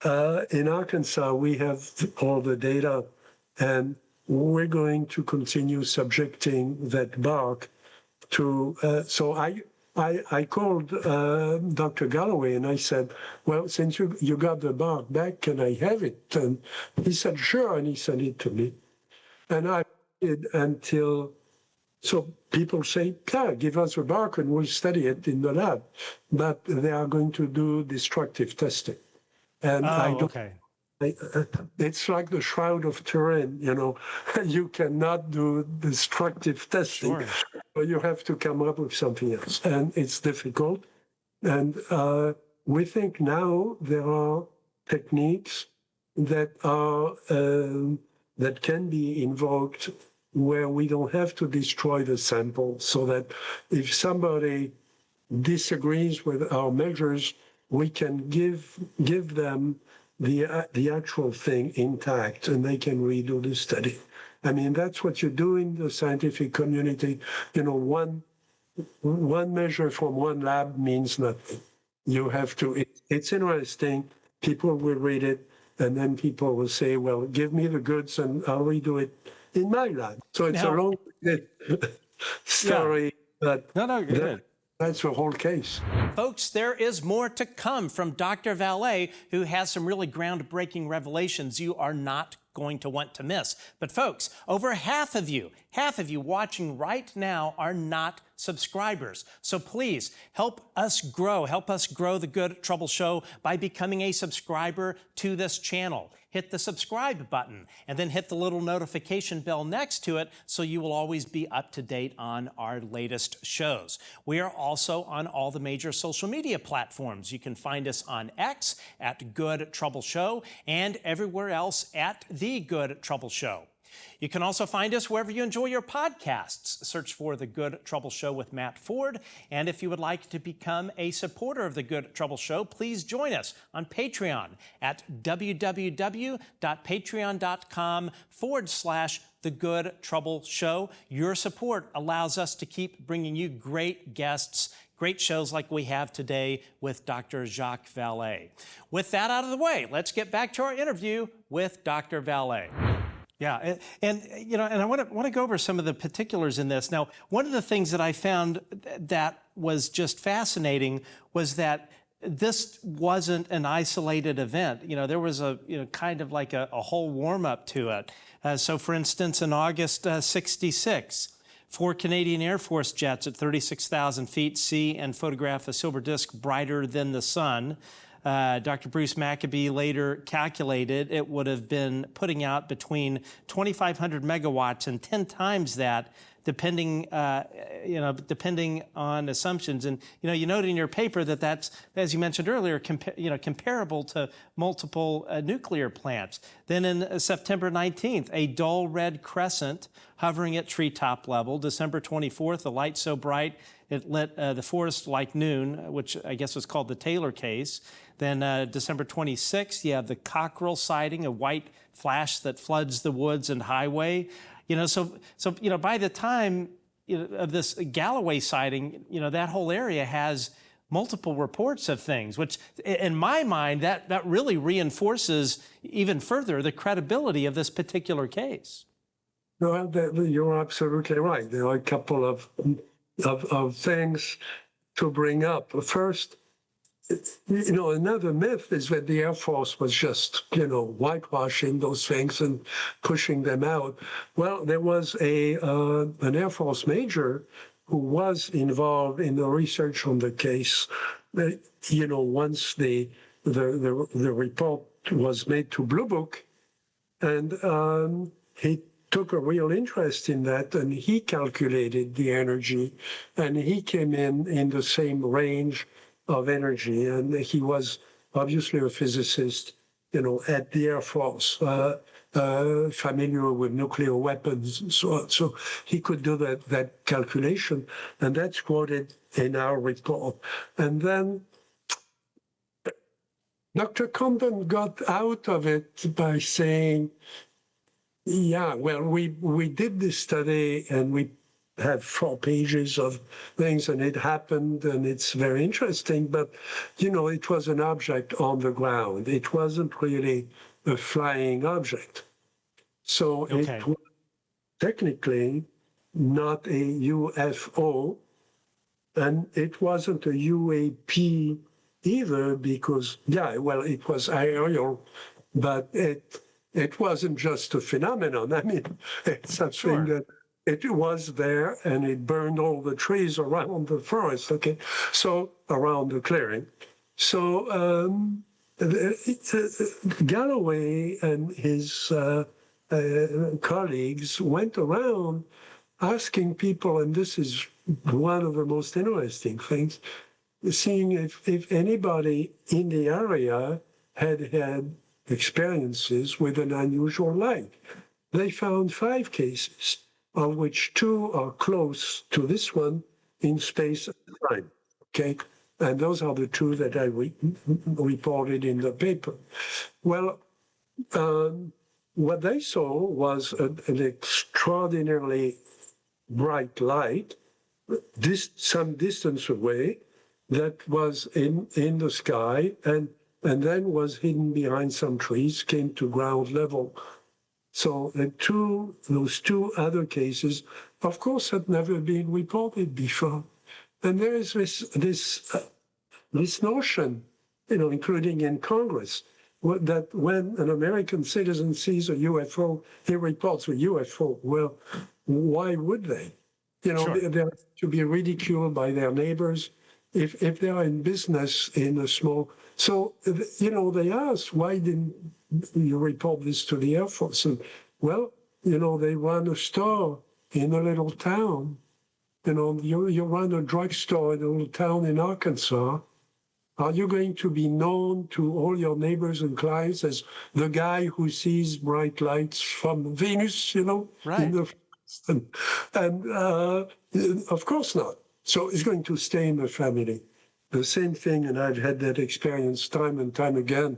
in Arkansas, we have all the data, and we're going to continue subjecting that bark to. So I called Dr. Galloway and I said, well, since you got the bark back, can I have it? And he said, sure, and he sent it to me. And I did until, so people say, yeah, give us a bark and we'll study it in the lab. But they are going to do destructive testing. And I don't. Okay. It's like the Shroud of Turin, you know, you cannot do destructive testing. Sure. So you have to come up with something else. And it's difficult. And we think now there are techniques that are that can be invoked where we don't have to destroy the sample, so that if somebody disagrees with our measures, we can give them the actual thing intact, and they can redo the study. I mean, that's what you do in the scientific community. You know, one measure from one lab means nothing. You have to. It's interesting. People will read it, and then people will say, "Well, give me the goods, and I'll redo it in my lab." So it's a long story, but No, good. That's the whole case. Folks, there is more to come from Dr. Vallée, who has some really groundbreaking revelations you are not going to want to miss. But folks, over half of you watching right now are not subscribers. So please help us grow the Good Trouble Show by becoming a subscriber to this channel. Hit the subscribe button and then hit the little notification bell next to it so you will always be up to date on our latest shows. We are also on all the major social media platforms. You can find us on X at Good Trouble Show and everywhere else at The Good Trouble Show. You can also find us wherever you enjoy your podcasts. Search for The Good Trouble Show with Matt Ford. And if you would like to become a supporter of The Good Trouble Show, please join us on Patreon at www.patreon.com/The Good Trouble Show. Your support allows us to keep bringing you great guests, great shows like we have today with Dr. Jacques Vallée. With that out of the way, let's get back to our interview with Dr. Vallée. Yeah, and you know, and I want to go over some of the particulars in this. Now, one of the things that I found that was just fascinating was that this wasn't an isolated event. You know, there was a kind of like a whole warm up to it. So, for instance, in August '66. 4 Canadian Air Force jets at 36,000 feet see and photograph a silver disk brighter than the sun. Dr. Bruce Maccabee later calculated it would have been putting out between 2,500 megawatts and 10 times that, depending on assumptions. And you note in your paper that that's, as you mentioned earlier, comparable to multiple nuclear plants. Then in September 19th, a dull red crescent hovering at treetop level. December 24th, a light so bright it lit the forest like noon, which I guess was called the Taylor case. Then December 26th, you have the Cockrell sighting, a white flash that floods the woods and highway. So by the time of this Galloway sighting, that whole area has multiple reports of things, which in my mind, that really reinforces even further the credibility of this particular case. No, you're absolutely right. There are a couple of things to bring up. First, another myth is that the Air Force was just, whitewashing those things and pushing them out. Well, there was an Air Force major who was involved in the research on the case. Once the report was made to Blue Book, and he took a real interest in that, and he calculated the energy, and he came in the same range of energy, and he was obviously a physicist, at the Air Force, familiar with nuclear weapons and so on. So he could do that calculation, and that's quoted in our report. And then Dr. Condon got out of it by saying, yeah, well, we did this study and we have 4 pages of things and it happened and it's very interesting, but, it was an object on the ground. It wasn't really a flying object. So It was technically not a UFO, and it wasn't a UAP either because, it was aerial, but it wasn't just a phenomenon. I mean, it's something that it was there and it burned all the trees around the forest, so around the clearing. So Galloway and his colleagues went around asking people, and this is one of the most interesting things, seeing if anybody in the area had experiences with an unusual light. They found 5 cases, of which 2 are close to this one in space and time, And those are the 2 that I reported in the paper. Well, what they saw was an extraordinarily bright light, some distance away, that was in the sky and then was hidden behind some trees, came to ground level. So those 2 other cases, of course, had never been reported before. And there is this notion, including in Congress, that when an American citizen sees a UFO, he reports a UFO. Well, why would they? They're to be ridiculed by their neighbors if they are in business in a small. So, they asked, why didn't you report this to the Air Force? And, well, they run a store in a little town. You run a drugstore in a little town in Arkansas. Are you going to be known to all your neighbors and clients as the guy who sees bright lights from Venus, Right. in the forest? And of course not. So it's going to stay in the family. The same thing, and I've had that experience time and time again,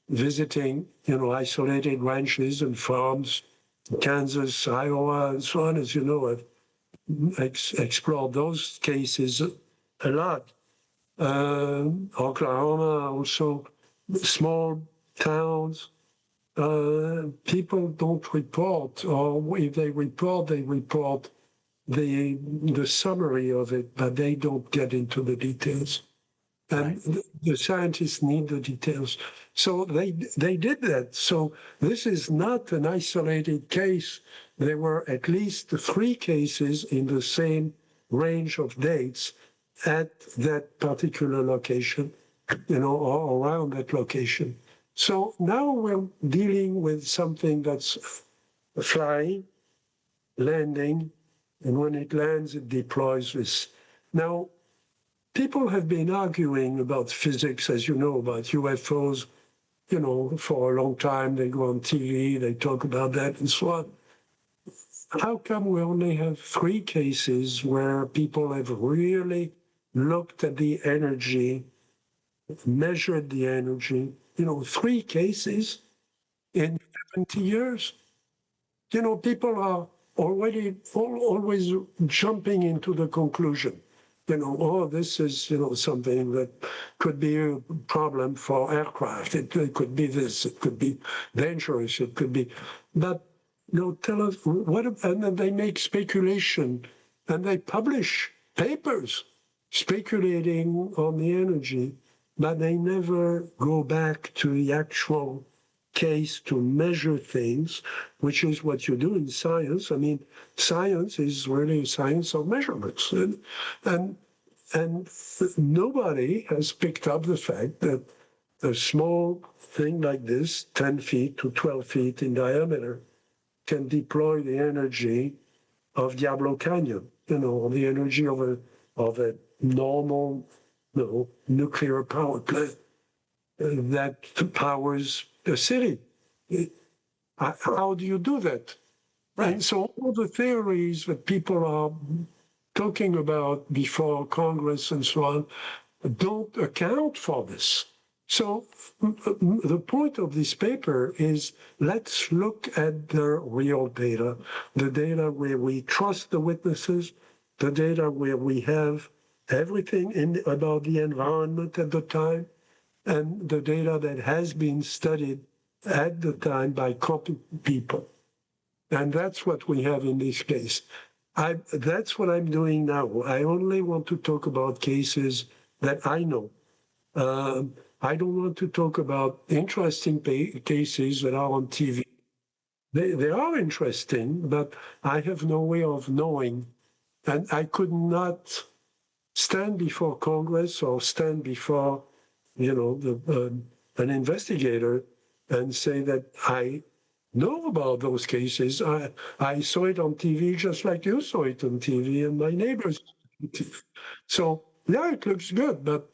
visiting, isolated ranches and farms, Kansas, Iowa, and so on. As you know, I've explored those cases a lot. Oklahoma, also small towns. People don't report, or if they report the summary of it, but they don't get into the details. And Right. the scientists need the details. So they did that. So this is not an isolated case. There were at least 3 cases in the same range of dates at that particular location, or around that location. So now we're dealing with something that's flying, landing, and when it lands, it deploys this. Now, people have been arguing about physics, as you know, about UFOs, for a long time. They go on TV, they talk about that and so on. How come we only have 3 cases where people have really looked at the energy, measured the energy? 3 cases in 70 years? People are already always jumping into the conclusion. This is, something that could be a problem for aircraft. It could be this, it could be dangerous, it could be, but, tell us and then they make speculation and they publish papers speculating on the energy, but they never go back to the actual case to measure things, which is what you do in science. I mean, science is really a science of measurements. And nobody has picked up the fact that a small thing like this, 10 feet to 12 feet in diameter, can deploy the energy of Diablo Canyon, the energy of a normal, nuclear power plant that powers a city. How do you do that? Right. And so all the theories that people are talking about before Congress and so on don't account for this. So the point of this paper is, let's look at the real data, the data where we trust the witnesses, the data where we have everything about the environment at the time, and the data that has been studied at the time by competent people. And that's what we have in this case. That's what I'm doing now. I only want to talk about cases that I know. I don't want to talk about interesting cases that are on TV. They are interesting, but I have no way of knowing. And I could not stand before Congress or stand before an investigator and say that I know about those cases. I saw it on TV just like you saw it on TV and my neighbors. So yeah, it looks good, but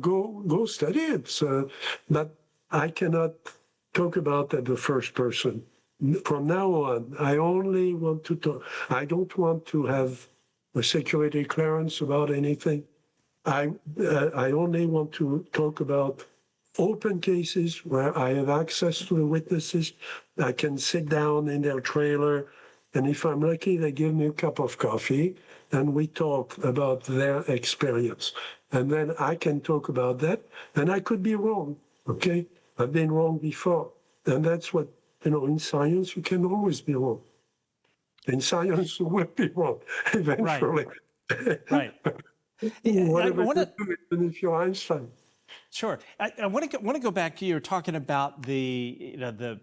go study it. But I cannot talk about that the first person. From now on, I only want to talk. I don't want to have a security clearance about anything. I only want to talk about open cases where I have access to the witnesses. I can sit down in their trailer, and if I'm lucky, they give me a cup of coffee, and we talk about their experience. And then I can talk about that, and I could be wrong, okay? I've been wrong before. And that's what, in science, you can always be wrong. In science, you will be wrong eventually. Right. Whatever you do, even if you're Einstein. Sure. I want to go back to you were talking about the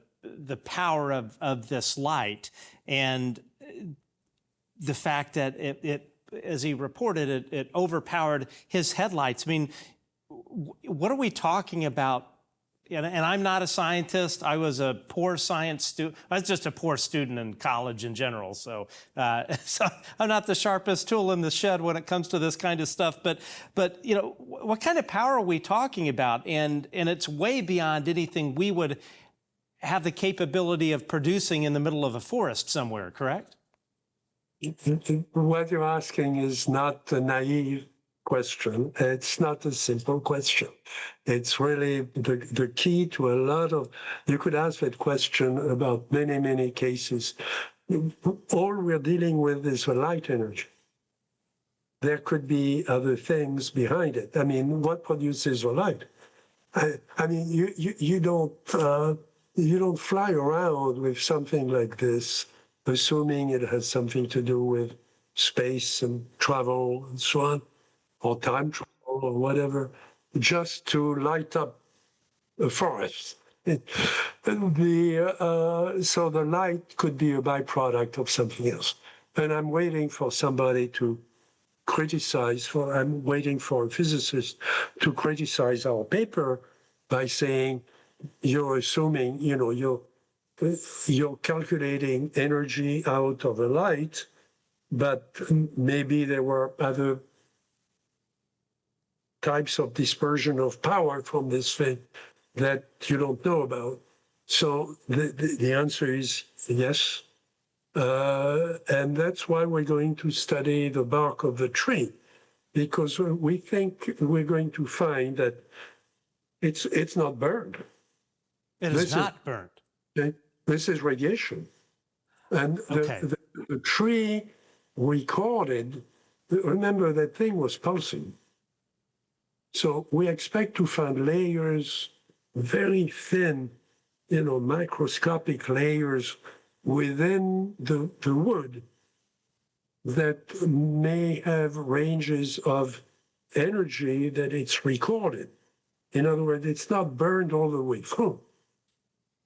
power of this light and the fact that it as he reported, it overpowered his headlights. I mean, what are we talking about? And I'm not a scientist. I was a poor science student. I was just a poor student in college in general. So, so I'm not the sharpest tool in the shed when it comes to this kind of stuff. But what kind of power are we talking about? And it's way beyond anything we would have the capability of producing in the middle of a forest somewhere, correct? What you're asking is not a naive question. It's not a simple question. It's really the key to a lot of, you could ask that question about many, many cases. All we're dealing with is the light energy. there could be other things behind it. I mean, what produces a light? I mean, you don't fly around with something like this, assuming it has something to do with space and travel and so on, or time travel or whatever, just to light up a forest. So the light could be a byproduct of something else. And I'm waiting for somebody to criticize, I'm waiting for a physicist to criticize our paper by saying, you're assuming, you're calculating energy out of a light, but maybe there were other types of dispersion of power from this thing that you don't know about. So the answer is yes. And that's why we're going to study the bark of the tree, because we think we're going to find that it's not burned. It is not burned. This is radiation. And the tree recorded, remember that thing was pulsing. So we expect to find layers, very thin, microscopic layers within the wood that may have ranges of energy that it's recorded. In other words, it's not burned all the way through.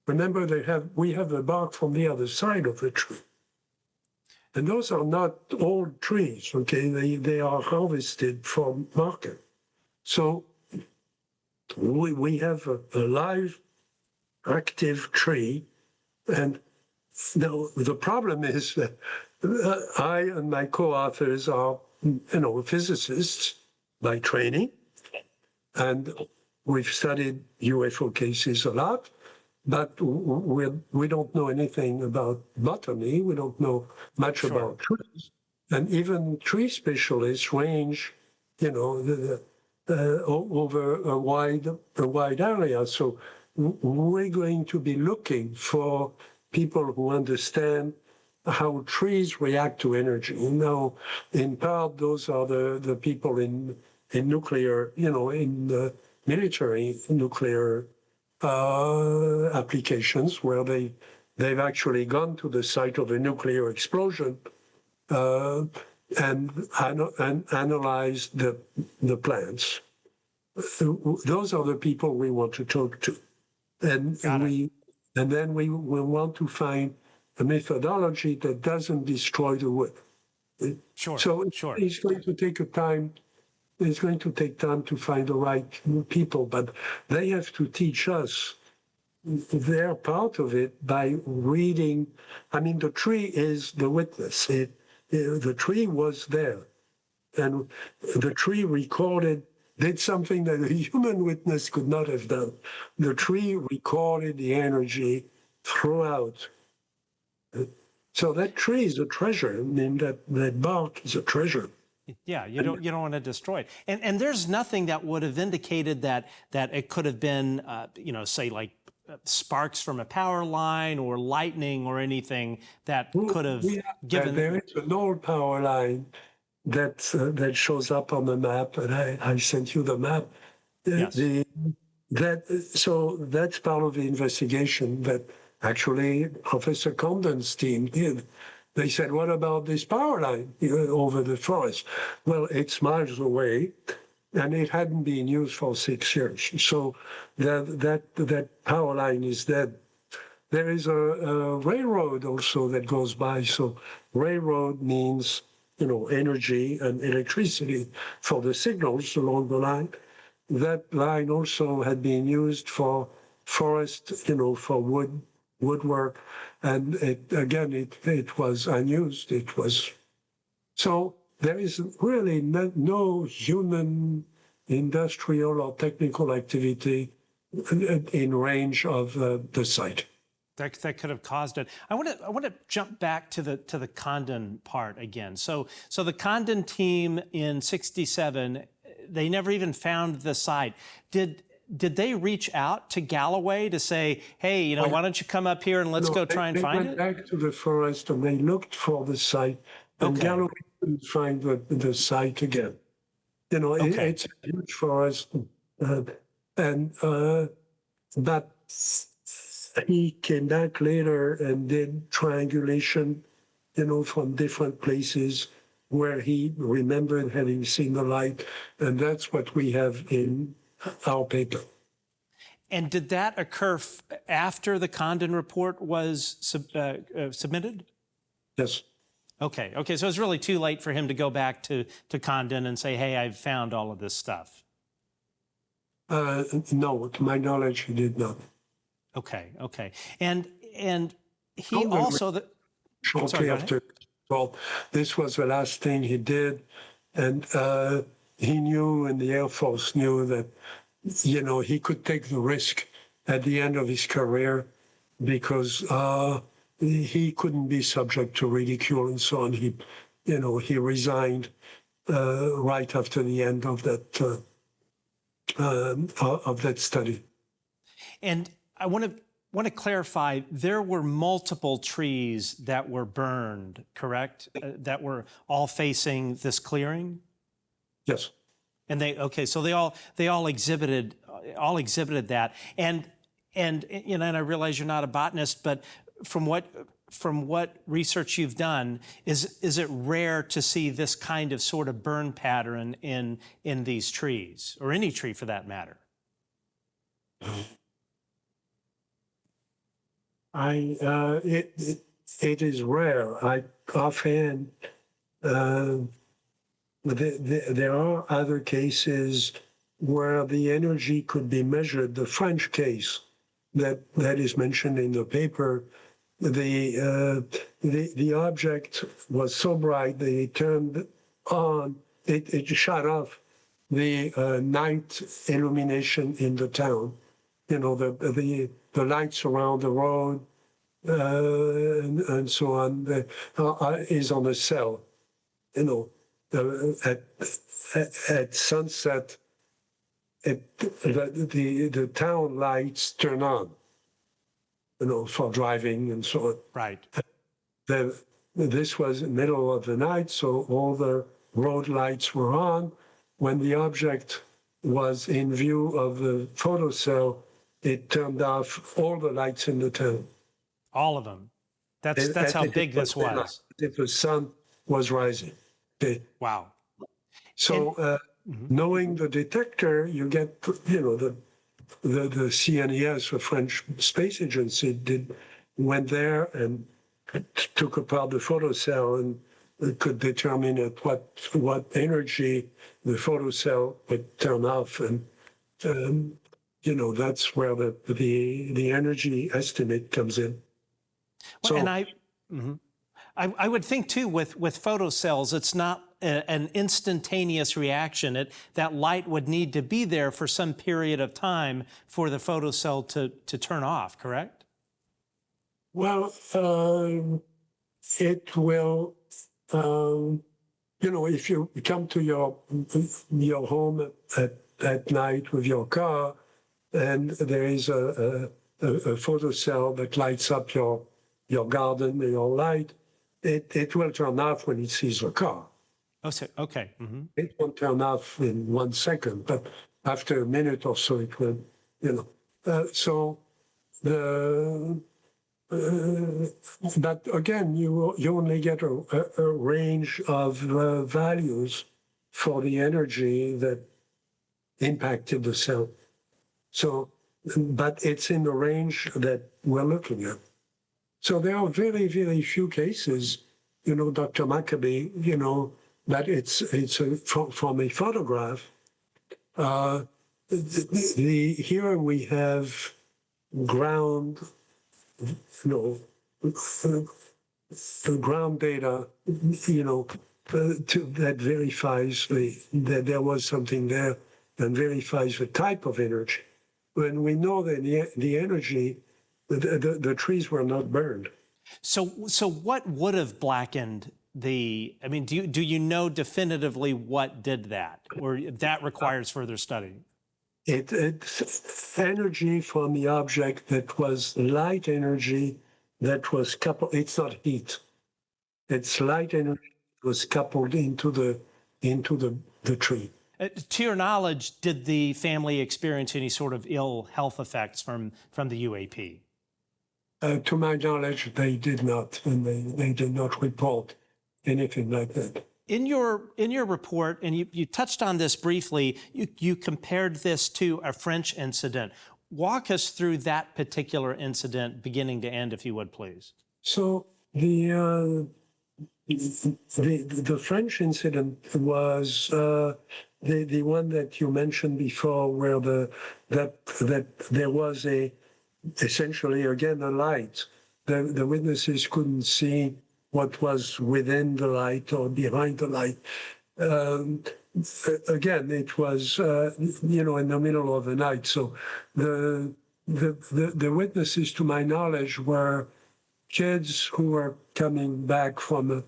Remember, we have the bark from the other side of the tree. And those are not old trees, okay? They are harvested from market. So we have a live, active tree. And now the problem is that I and my co-authors are, physicists by training. And we've studied UFO cases a lot, but we don't know anything about botany. We don't know much about trees. And even tree specialists range, over a wide area. So we're going to be looking for people who understand how trees react to energy. Now, in part, those are the people in nuclear, in the military nuclear applications, where they've actually gone to the site of a nuclear explosion and analyzed the plants. Those are the people we want to talk to, and then we will want to find a methodology that doesn't destroy the wood. So it's going to take time. It's going to take time to find the right people, but they have to teach us their part of it by reading. I mean, the tree is the witness. The tree was there, and the tree did something that a human witness could not have done. The tree recorded the energy throughout. So that tree is a treasure. I mean, that bark is a treasure. Yeah, you don't want to destroy it. And there's nothing that would have indicated that it could have been, say like sparks from a power line or lightning or anything that could have given. There is an old power line that shows up on the map, and I sent you the map. Yes. So that's part of the investigation that actually Professor Condon's team did. They said, what about this power line over the forest? Well, it's miles away, and it hadn't been used for 6 years. So that power line is dead. There is a railroad also that goes by. So railroad means, energy and electricity for the signals along the line. That line also had been used for forest, for woodwork. And it was unused. So there is really no human, industrial, or technical activity in range of the site. That could have caused it. I want to jump back to the Condon part again. So the Condon team in '67, they never even found the site. Did they reach out to Galloway to say, hey, why don't you come up here and let's go try and find it? They went back to the forest and they looked for the site. And Galloway couldn't find the site again. You know, Okay. it's huge for us. But he came back later and did triangulation, you know, from different places where he remembered having seen the light. And that's what we have in our paper. And did that occur after the Condon Report was submitted? Yes. Okay, okay, so it's really too late for him to go back to Condon and say, hey, I've found all of this stuff. No, to my knowledge, he did not. Okay, okay. And he Condon also... Shortly after, well, this was the last thing he did. And he knew, and the Air Force knew that, you know, he could take the risk at the end of his career because he couldn't be subject to ridicule and so on. He, you know, he resigned right after the end of that study. And I want to clarify, there were multiple trees that were burned, correct? That were all facing this clearing? Yes. And so they all exhibited that. And you know, and I realize you're not a botanist, but from what research you've done, is it rare to see this kind of sort of burn pattern in these trees, or any tree for that matter? It is rare. I offhand, there are other cases where the energy could be measured. The French case that is mentioned in the paper, the object was so bright that it turned on, it shut off the night illumination in the town. You know, the lights around the road and so on is on a cell. You know, at sunset, the town lights turn on, you know, for driving and so on. Right. This was middle of the night, so all the road lights were on. When the object was in view of the photocell, it turned off all the lights in the town. All of them. That's how big this was. If the sun was rising. Wow. So knowing the detector, you get, you know, the CNES, the French Space Agency, went there and took apart the photocell and could determine at what energy the photocell would turn off. And, you know, that's where the energy estimate comes in. Well, and I would think too with photocells, it's not an instantaneous reaction. That light would need to be there for some period of time for the photocell to turn off, correct? Well, it will, you know, if you come to your home at night with your car and there is a photocell that lights up your garden, your light, it will turn off when it sees the car. Oh, so, okay. It won't turn off in 1 second, but after a minute or so, it will, you know. So but again, you only get a range of values for the energy that impacted the cell. So, but it's in the range that we're looking at. So there are very, very few cases, you know, Dr. Maccabee, you know, that it's from a photograph. Here we have ground, you know, ground data, you know, that verifies that there was something there and verifies the type of energy. When we know that the energy, the trees were not burned. So what would have blackened the, I mean, do you know definitively what did that, or that requires further study? It's energy from the object that was light energy that was coupled, it's not heat. It's light energy was coupled into the tree. To your knowledge, did the family experience any sort of ill health effects from the UAP? To my knowledge, they did not, and they did not report anything like that. In your report, and you touched on this briefly, you compared this to a French incident. Walk us through that particular incident, beginning to end, if you would, please. So the French incident was the one that you mentioned before, where that there was essentially again a light. The witnesses couldn't see what was within the light or behind the light. Again, it was in the middle of the night. So the witnesses, to my knowledge, were kids who were coming back from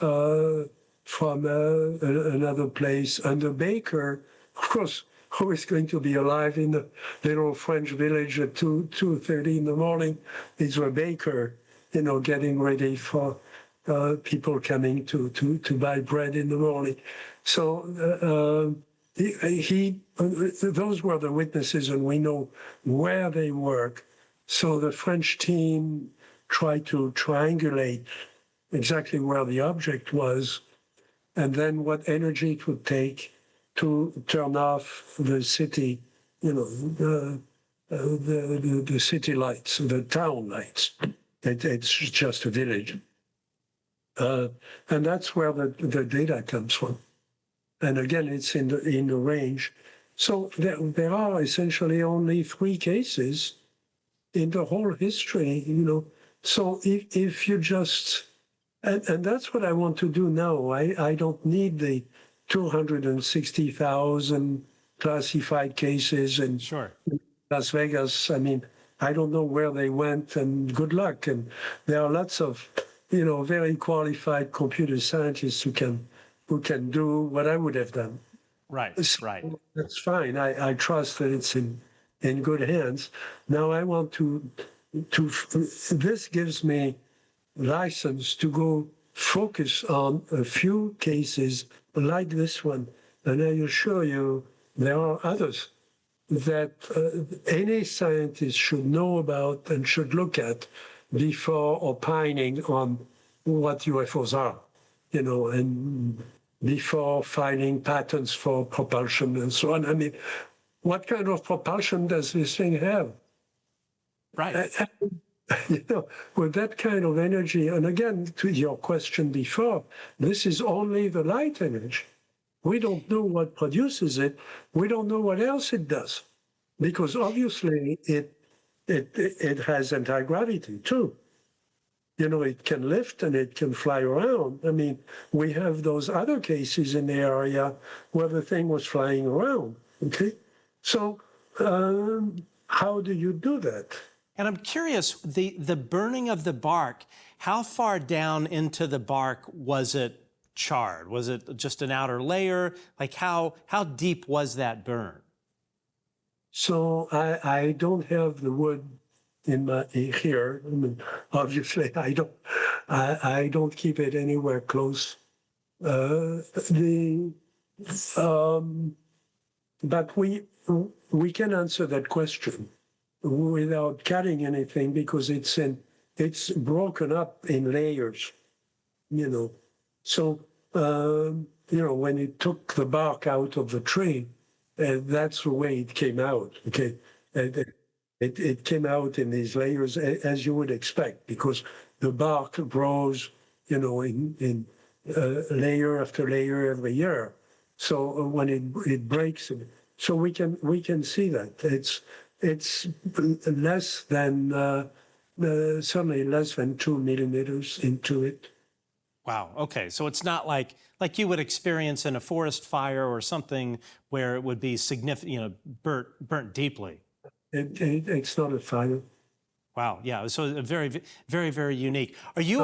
another place, and the baker, of course, who is going to be alive in the little French village at 2:30 in the morning, is a baker, getting ready for people coming to buy bread in the morning. So those were the witnesses, and we know where they work. So the French team tried to triangulate exactly where the object was, and then what energy it would take to turn off the city, the city lights, the town lights. It's just a village. And that's where the data comes from. And again, it's in the range. So there are essentially only 3 cases in the whole history, So if you just, and that's what I want to do now. I don't need the 260,000 classified cases in Las Vegas. I mean, I don't know where they went, and good luck. And there are lots of, very qualified computer scientists who can do what I would have done. Right, So right. that's fine. I trust that it's in good hands. Now I want to this gives me license to go focus on a few cases like this one. And I assure you, there are others that any scientist should know about and should look at before opining on what UFOs are, and before filing patents for propulsion and so on. I mean, what kind of propulsion does this thing have? Right. With that kind of energy, and again, to your question before, this is only the light energy. We don't know what produces it. We don't know what else it does, because obviously it has anti-gravity too. It can lift and it can fly around. I mean, we have those other cases in the area where the thing was flying around. Okay, so how do you do that? And I'm curious, the burning of the bark, how far down into the bark was it charred? Was it just an outer layer? Like how deep was that burn? So I don't have the wood in my here. I mean, obviously, I don't keep it anywhere close. But we can answer that question without cutting anything, because it's broken up in layers, So when it took the bark out of the tree, that's the way it came out. Okay, it came out in these layers, as you would expect, because the bark grows, in layer after layer every year. So when it breaks, so we can see that it's less than certainly less than 2 millimeters into it. Wow. Okay. So it's not like you would experience in a forest fire or something where it would be significant, burnt deeply. It's not a fire. Wow. Yeah. So very, very, very unique. Are you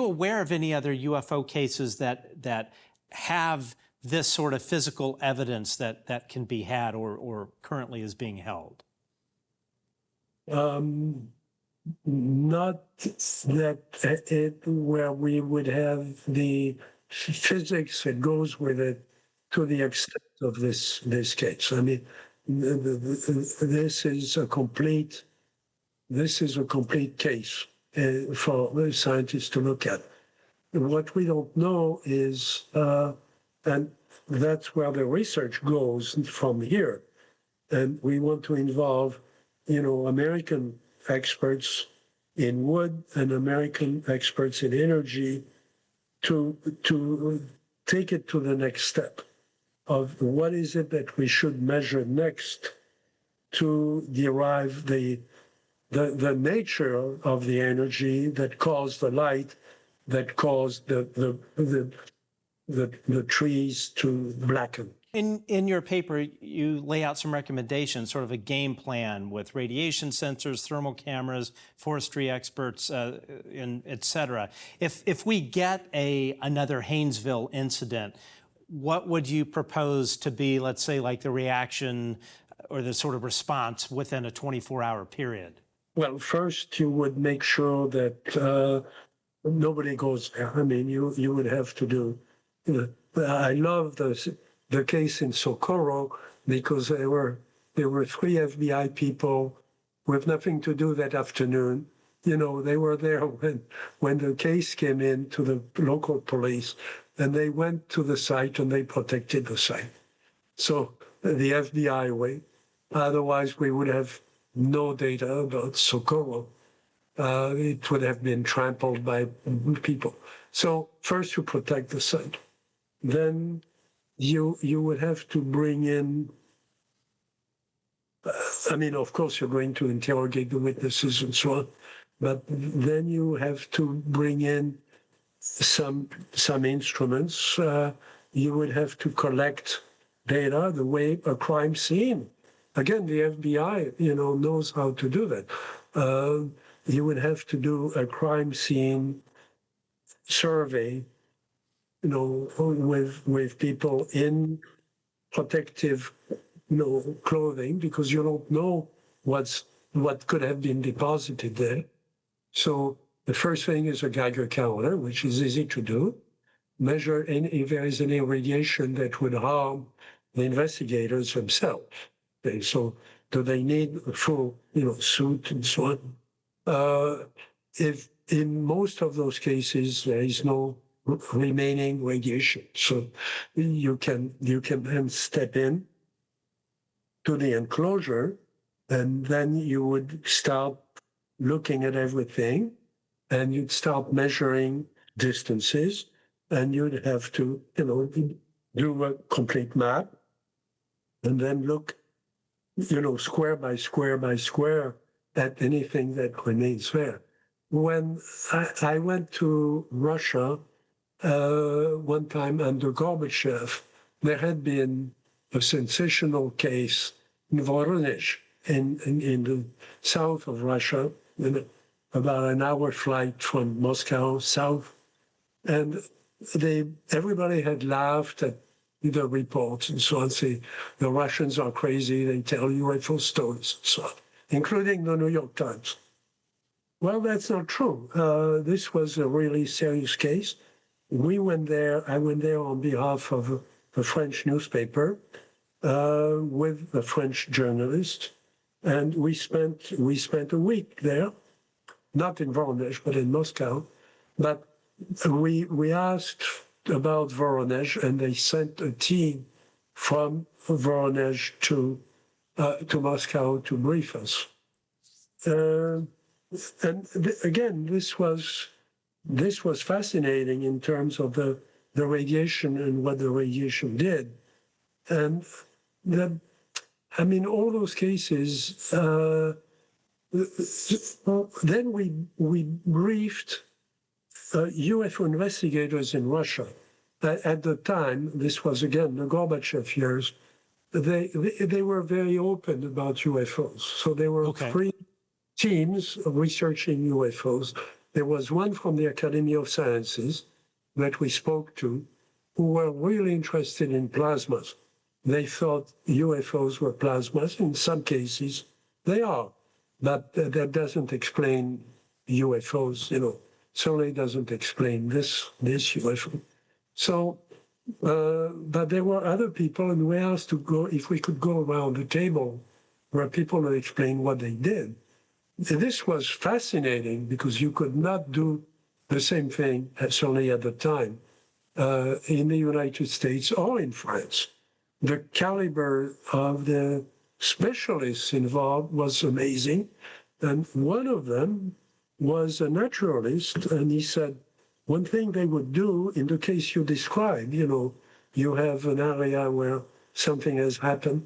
aware of any other UFO cases that have this sort of physical evidence that can be had or currently is being held? not that where we would have the physics that goes with it to the extent of this case. I mean, this is a complete case for the scientists to look at. What we don't know is, and that's where the research goes from here. And we want to involve, American experts in wood and American experts in energy to take it to the next step of what is it that we should measure next to derive the nature of the energy that caused the light, that caused the trees to blacken. In your paper, you lay out some recommendations, sort of a game plan with radiation sensors, thermal cameras, forestry experts, et cetera. If we get another Haynesville incident, what would you propose to be, let's say, like the reaction or the sort of response within a 24-hour period? Well, first, you would make sure that nobody goes there. I mean, you would have to do. I love the case in Socorro because there were 3 FBI people with nothing to do that afternoon. They were there when the case came in to the local police, and they went to the site and they protected the site. So the FBI way. Otherwise, we would have no data about Socorro. It would have been trampled by people. So first you protect the site. Then you would have to bring in, of course you're going to interrogate the witnesses and so on, but then you have to bring in some instruments. You would have to collect data the way a crime scene. Again, the FBI, knows how to do that. You would have to do a crime scene survey, with people in protective, clothing, because you don't know what could have been deposited there. So the first thing is a Geiger counter, which is easy to do. Measure if there is any radiation that would harm the investigators themselves. Okay, so do they need a full, suit and so on? If in most of those cases there is no remaining radiation, so you can then step in to the enclosure, and then you would start looking at everything, and you'd start measuring distances, and you'd have to, do a complete map, and then look, square by square by square at anything that remains there. When I went to Russia one time under Gorbachev, there had been a sensational case in Voronezh in the south of Russia, about an hour flight from Moscow south. And everybody had laughed at the reports and so on, say the Russians are crazy, they tell UFO stories and so on, including the New York Times. Well, that's not true. This was a really serious case. I went there on behalf of a French newspaper with a French journalist, and we spent a week there, not in Voronezh, but in Moscow. But we asked about Voronezh, and they sent a team from Voronezh to Moscow to brief us. Again, this was fascinating in terms of the radiation and what the radiation did. And all those cases, then we briefed UFO investigators in Russia. At the time, this was again the Gorbachev years, they were very open about UFOs. So there were 3 teams researching UFOs. There was one from the Academy of Sciences that we spoke to, who were really interested in plasmas. They thought UFOs were plasmas. In some cases, they are. but that doesn't explain UFOs, certainly doesn't explain this UFO. So, but there were other people, and we asked to go, if we could go around the table where people would explain what they did. This was fascinating because you could not do the same thing, certainly at the time, in the United States or in France. The caliber of the specialists involved was amazing. And one of them was a naturalist, and he said, one thing they would do in the case you described, you have an area where something has happened,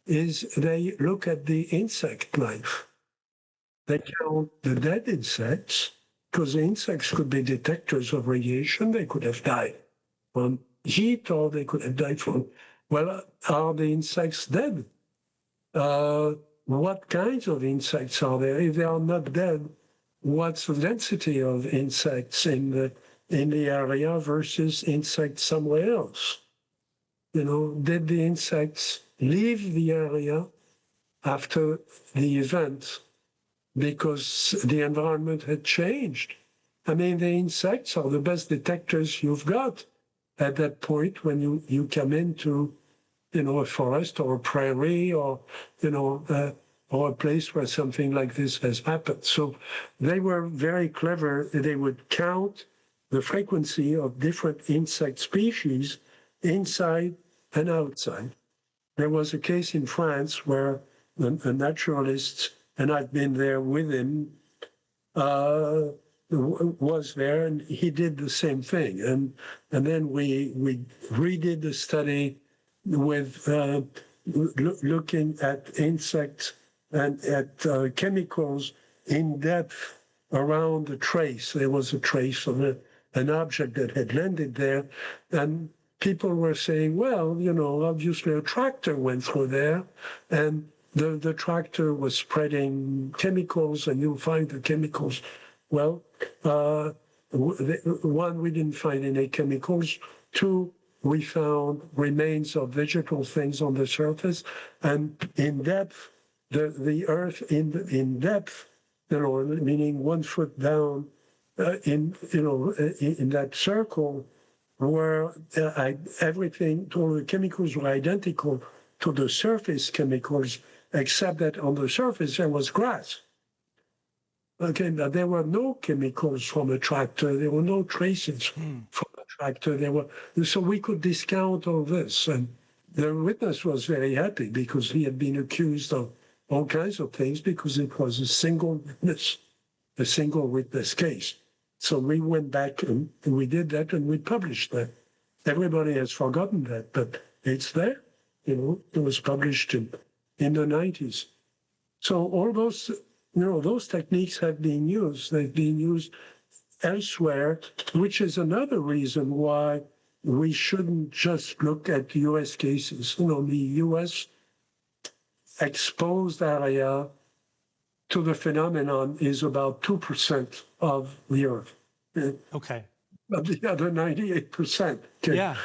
is they look at the insect life. They count the dead insects, because the insects could be detectors of radiation. They could have died from heat, or they could have died from, well, are the insects dead? What kinds of insects are there? If they are not dead, what's the density of insects in the area versus insects somewhere else? Did the insects leave the area after the event because the environment had changed? I mean, the insects are the best detectors you've got at that point when you come into, a forest or a prairie or, or a place where something like this has happened. So they were very clever. They would count the frequency of different insect species inside and outside. There was a case in France where a naturalist, and I've been there with him, was there, and he did the same thing. And then we redid the study with looking at insects and at chemicals in depth around the trace. There was a trace of an object that had landed there, and people were saying, well, obviously a tractor went through there, and the tractor was spreading chemicals, and you'll find the chemicals. Well, one, we didn't find any chemicals. Two, we found remains of vegetal things on the surface, and in depth, the earth in depth, meaning 1 foot down, in that circle, where everything, all the chemicals were identical to the surface chemicals, except that on the surface there was grass. Okay, now there were no chemicals from a tractor. There were no traces from a tractor. So we could discount all this. And the witness was very happy because he had been accused of all kinds of things because it was a single witness case. So we went back and we did that and we published that. Everybody has forgotten that, but it's there. It was published in the 90s. So all those, those techniques have been used. They've been used elsewhere, which is another reason why we shouldn't just look at U.S. cases. The U.S. exposed area to the phenomenon is about 2% of the Earth. Okay. But the other 98%. Okay. Yeah.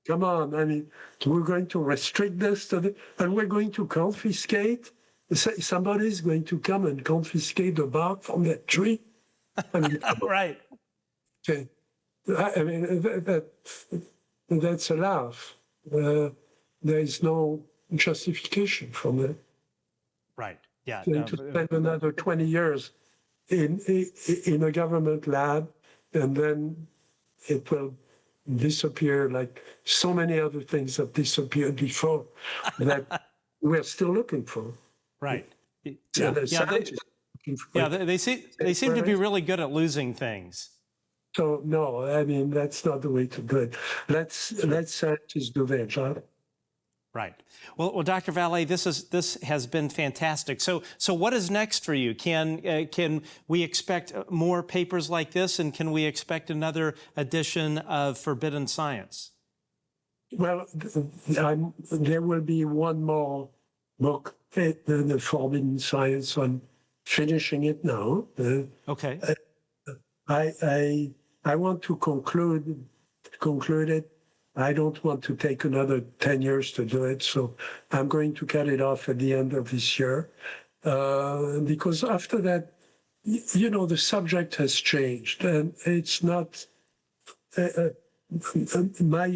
Come on, I mean, we're going to restrict this and we're going to confiscate. Somebody's going to come and confiscate the bark from that tree. I mean, Right. Okay. I mean, that's a laugh. There is no justification from that. Right. Yeah. To spend another 20 years in a government lab, and then it will disappear like so many other things have disappeared before that we're still looking for. Right. So yeah. They seem to be really good at losing things. So no, I mean that's not the way to do it. Let scientists do their job. Right. Well, Dr. Vallée, this has been fantastic. So what is next for you? Can we expect more papers like this, and can we expect another edition of Forbidden Science? Well, there will be one more book, the Forbidden Science. I'm finishing it now. Okay. I want to conclude it. I don't want to take another 10 years to do it, so I'm going to cut it off at the end of this year. because after that, you know, the subject has changed, and it's not my,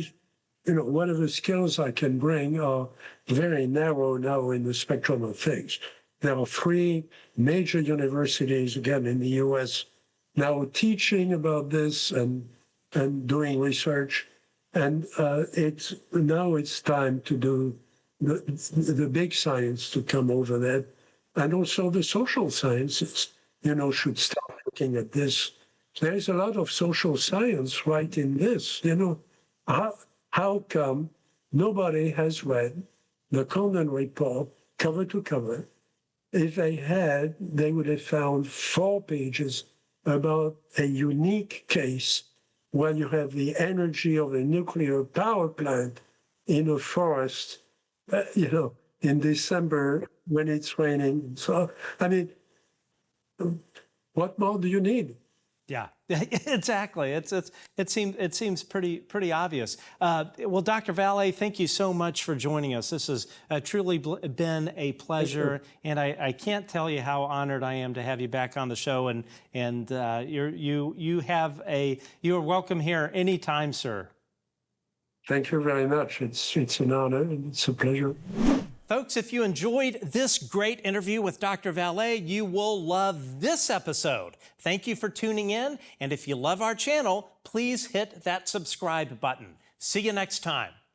you know, one of the skills I can bring are very narrow now in the spectrum of things. There are 3 major universities, again, in the US now teaching about this and doing research. And now it's time to do the big science to come over that. And also the social sciences, you know, should start looking at this. There's a lot of social science right in this, you know. How come nobody has read the Condon Report cover to cover? If they had, they would have found 4 pages about a unique case where you have the energy of a nuclear power plant in a forest, you know, in December when it's raining. So, I mean, what more do you need? Yeah, exactly. It seems pretty obvious. Well, Dr. Vallée, thank you so much for joining us. This has truly been a pleasure, and I can't tell you how honored I am to have you back on the show. And you are welcome here anytime, sir. Thank you very much. It's an honor and it's a pleasure. Folks, if you enjoyed this great interview with Dr. Vallée, you will love this episode. Thank you for tuning in, and if you love our channel, please hit that subscribe button. See you next time.